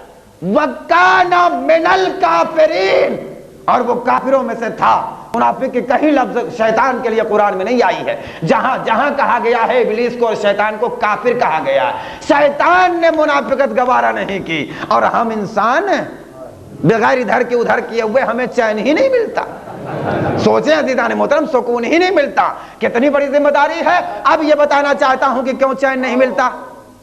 وَكَانَ مِنَ الْكَافِرِينَ، اور وہ کافروں میں سے تھا. منافق کی کہیں لفظ شیطان کے لیے قرآن میں نہیں آئی ہے. جہاں جہاں کہا گیا ہے ابلیس کو اور شیطان کو کافر کہا گیا ہے. شیطان نے منافقت گوارا نہیں کی، اور ہم انسان ہیں بغیر ادھر کے ادھر کیے ہوئے ہمیں چین ہی نہیں ملتا. سوچیں عزیزان محترم، سکون ہی نہیں ملتا، کتنی بڑی ذمہ داری ہے۔ اب یہ بتانا چاہتا ہوں کہ کیوں چین نہیں ملتا،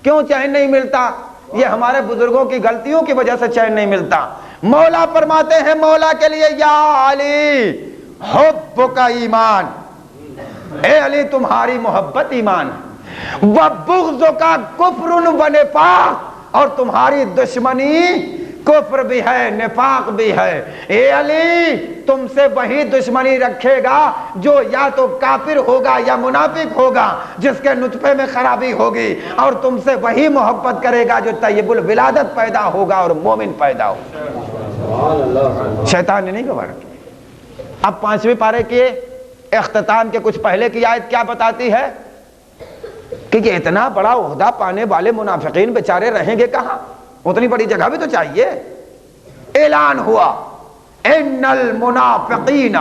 کیوں چین نہیں ملتا؟ یہ ہمارے بزرگوں کی غلطیوں کی وجہ سے چین نہیں ملتا۔ مولا فرماتے ہیں مولا کے لیے یا علی حبک ایمان، اے علی تمہاری محبت ایمان، وبغضک کفر و نفاق، اور تمہاری دشمنی کفر بھی ہے نفاق بھی ہے۔ اے علی تم سے وہی دشمنی رکھے گا جو یا تو کافر ہوگا یا منافق ہوگا، جس کے نطفے میں خرابی ہوگی، اور تم سے وہی محبت کرے گا جو طیب الولادت پیدا ہوگا اور مومن پیدا ہوگا۔ شیطان نے نہیں گوارا۔ اب 5ویں پارے کے اختتام کے کچھ پہلے کی آیت کیا بتاتی ہے کہ یہ اتنا بڑا عہدہ پانے والے منافقین بیچارے رہیں گے کہاں؟ اتنی بڑی جگہ بھی تو چاہیے۔ اعلان ہوا ان المنافقین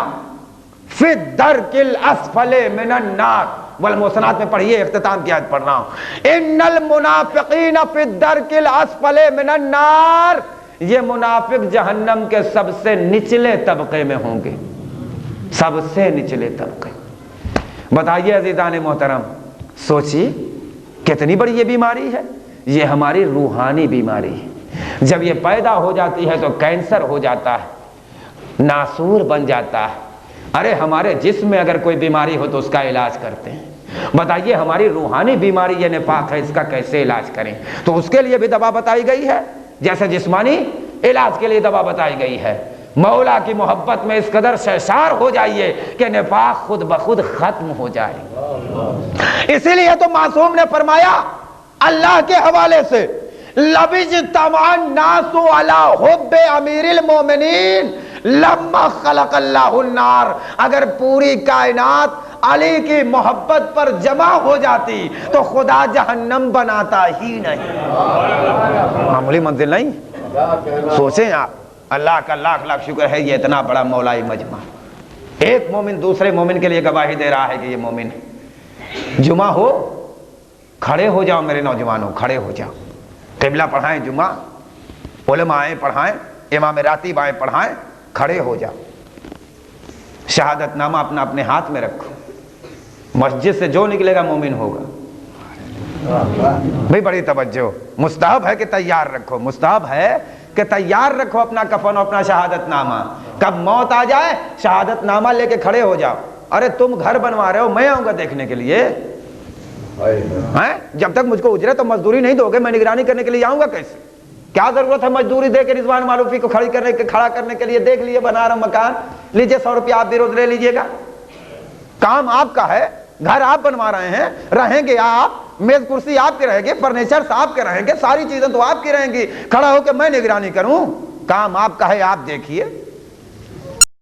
فی الدرک الاسفل من النار، والمحصنات میں پڑھیے، اختتام کی آیت پڑھ رہا ہوں۔ ان المنافقین فی الدرک الاسفل من النار، یہ منافق جہنم کے سب سے نچلے طبقے میں ہوں گے، سب سے نچلے طبقے۔ بتائیے عزیزان محترم، سوچیے کتنی بڑی یہ بیماری ہے۔ یہ ہماری روحانی بیماری ہے۔ جب یہ پیدا ہو جاتی ہے تو کینسر ہو جاتا ہے، ناسور بن جاتا ہے۔ ارے ہمارے جسم میں اگر کوئی بیماری ہو تو اس کا علاج کرتے ہیں، بتائیے ہماری روحانی بیماری یہ نفاق ہے، اس کا کیسے علاج کریں؟ تو اس کے لیے بھی دوا بتائی گئی ہے، جیسے جسمانی علاج کے لیے دوا بتائی گئی ہے۔ مولا کی محبت میں اس قدر شیشار ہو جائیے کہ نفاق خود بخود ختم ہو جائے۔ اسی لیے تو معصوم نے فرمایا اللہ کے حوالے سے، لَبِجْتَمَعَ النَّاسُ عَلَىٰ حُبِّ أَمِيرِ الْمُؤْمِنِينَ لَمَّا خَلَقَ اللَّهُ النَّارَ، اگر پوری کائنات علی کی محبت پر جمع ہو جاتی تو خدا جہنم بناتا ہی نہیں۔ معمولی منزل نہیں، سوچیں آپ۔ اللہ کا لاکھ لاکھ شکر ہے یہ اتنا بڑا مولائی مجمع، ایک مومن دوسرے مومن کے لیے گواہی دے رہا ہے کہ یہ مومن ہے۔ جمعہ ہو، کھڑے ہو جاؤ میرے نوجوانوں، کھڑے ہو جاؤ، قبلہ پڑھائیں جمعہ، علماء پڑھائیں، امام راتب آئیں پڑھائیں، کھڑے ہو جاؤ، شہادت نامہ اپنا اپنے ہاتھ میں رکھو، مسجد سے جو نکلے گا مومن ہوگا۔ بھئی بڑی توجہ، مستحب ہے کہ تیار رکھو، مستحب ہے کہ تیار رکھو اپنا کفن اور اپنا شہادت نامہ، کب موت آ جائے شہادت نامہ لے کے کھڑے ہو جاؤ۔ ارے تم گھر بنوا رہے ہو، میں آؤں گا دیکھنے کے لیے، جب تک مجھ کو اجرت اور مزدوری نہیں دو گے میں نگرانی کرنے کے لیے آؤں گا کیسے؟ کیا ضرورت ہے مزدوری دے کے رضوان معروفی کو کھڑا کرنے کے لیے؟ دیکھ لیے بنا رہا مکان، لیجیے 100 روپیہ آپ بھی روز لے لیجیے گا، کام آپ کا ہے، گھر آپ بنوا رہے ہیں، رہیں گے آپ، میز کرسی آپ کے رہیں گے، فرنیچر آپ کے رہیں گے، ساری چیزیں تو آپ کی رہیں گی، کھڑا ہو کے میں نگرانی کروں؟ کام آپ کا ہے، آپ دیکھیے۔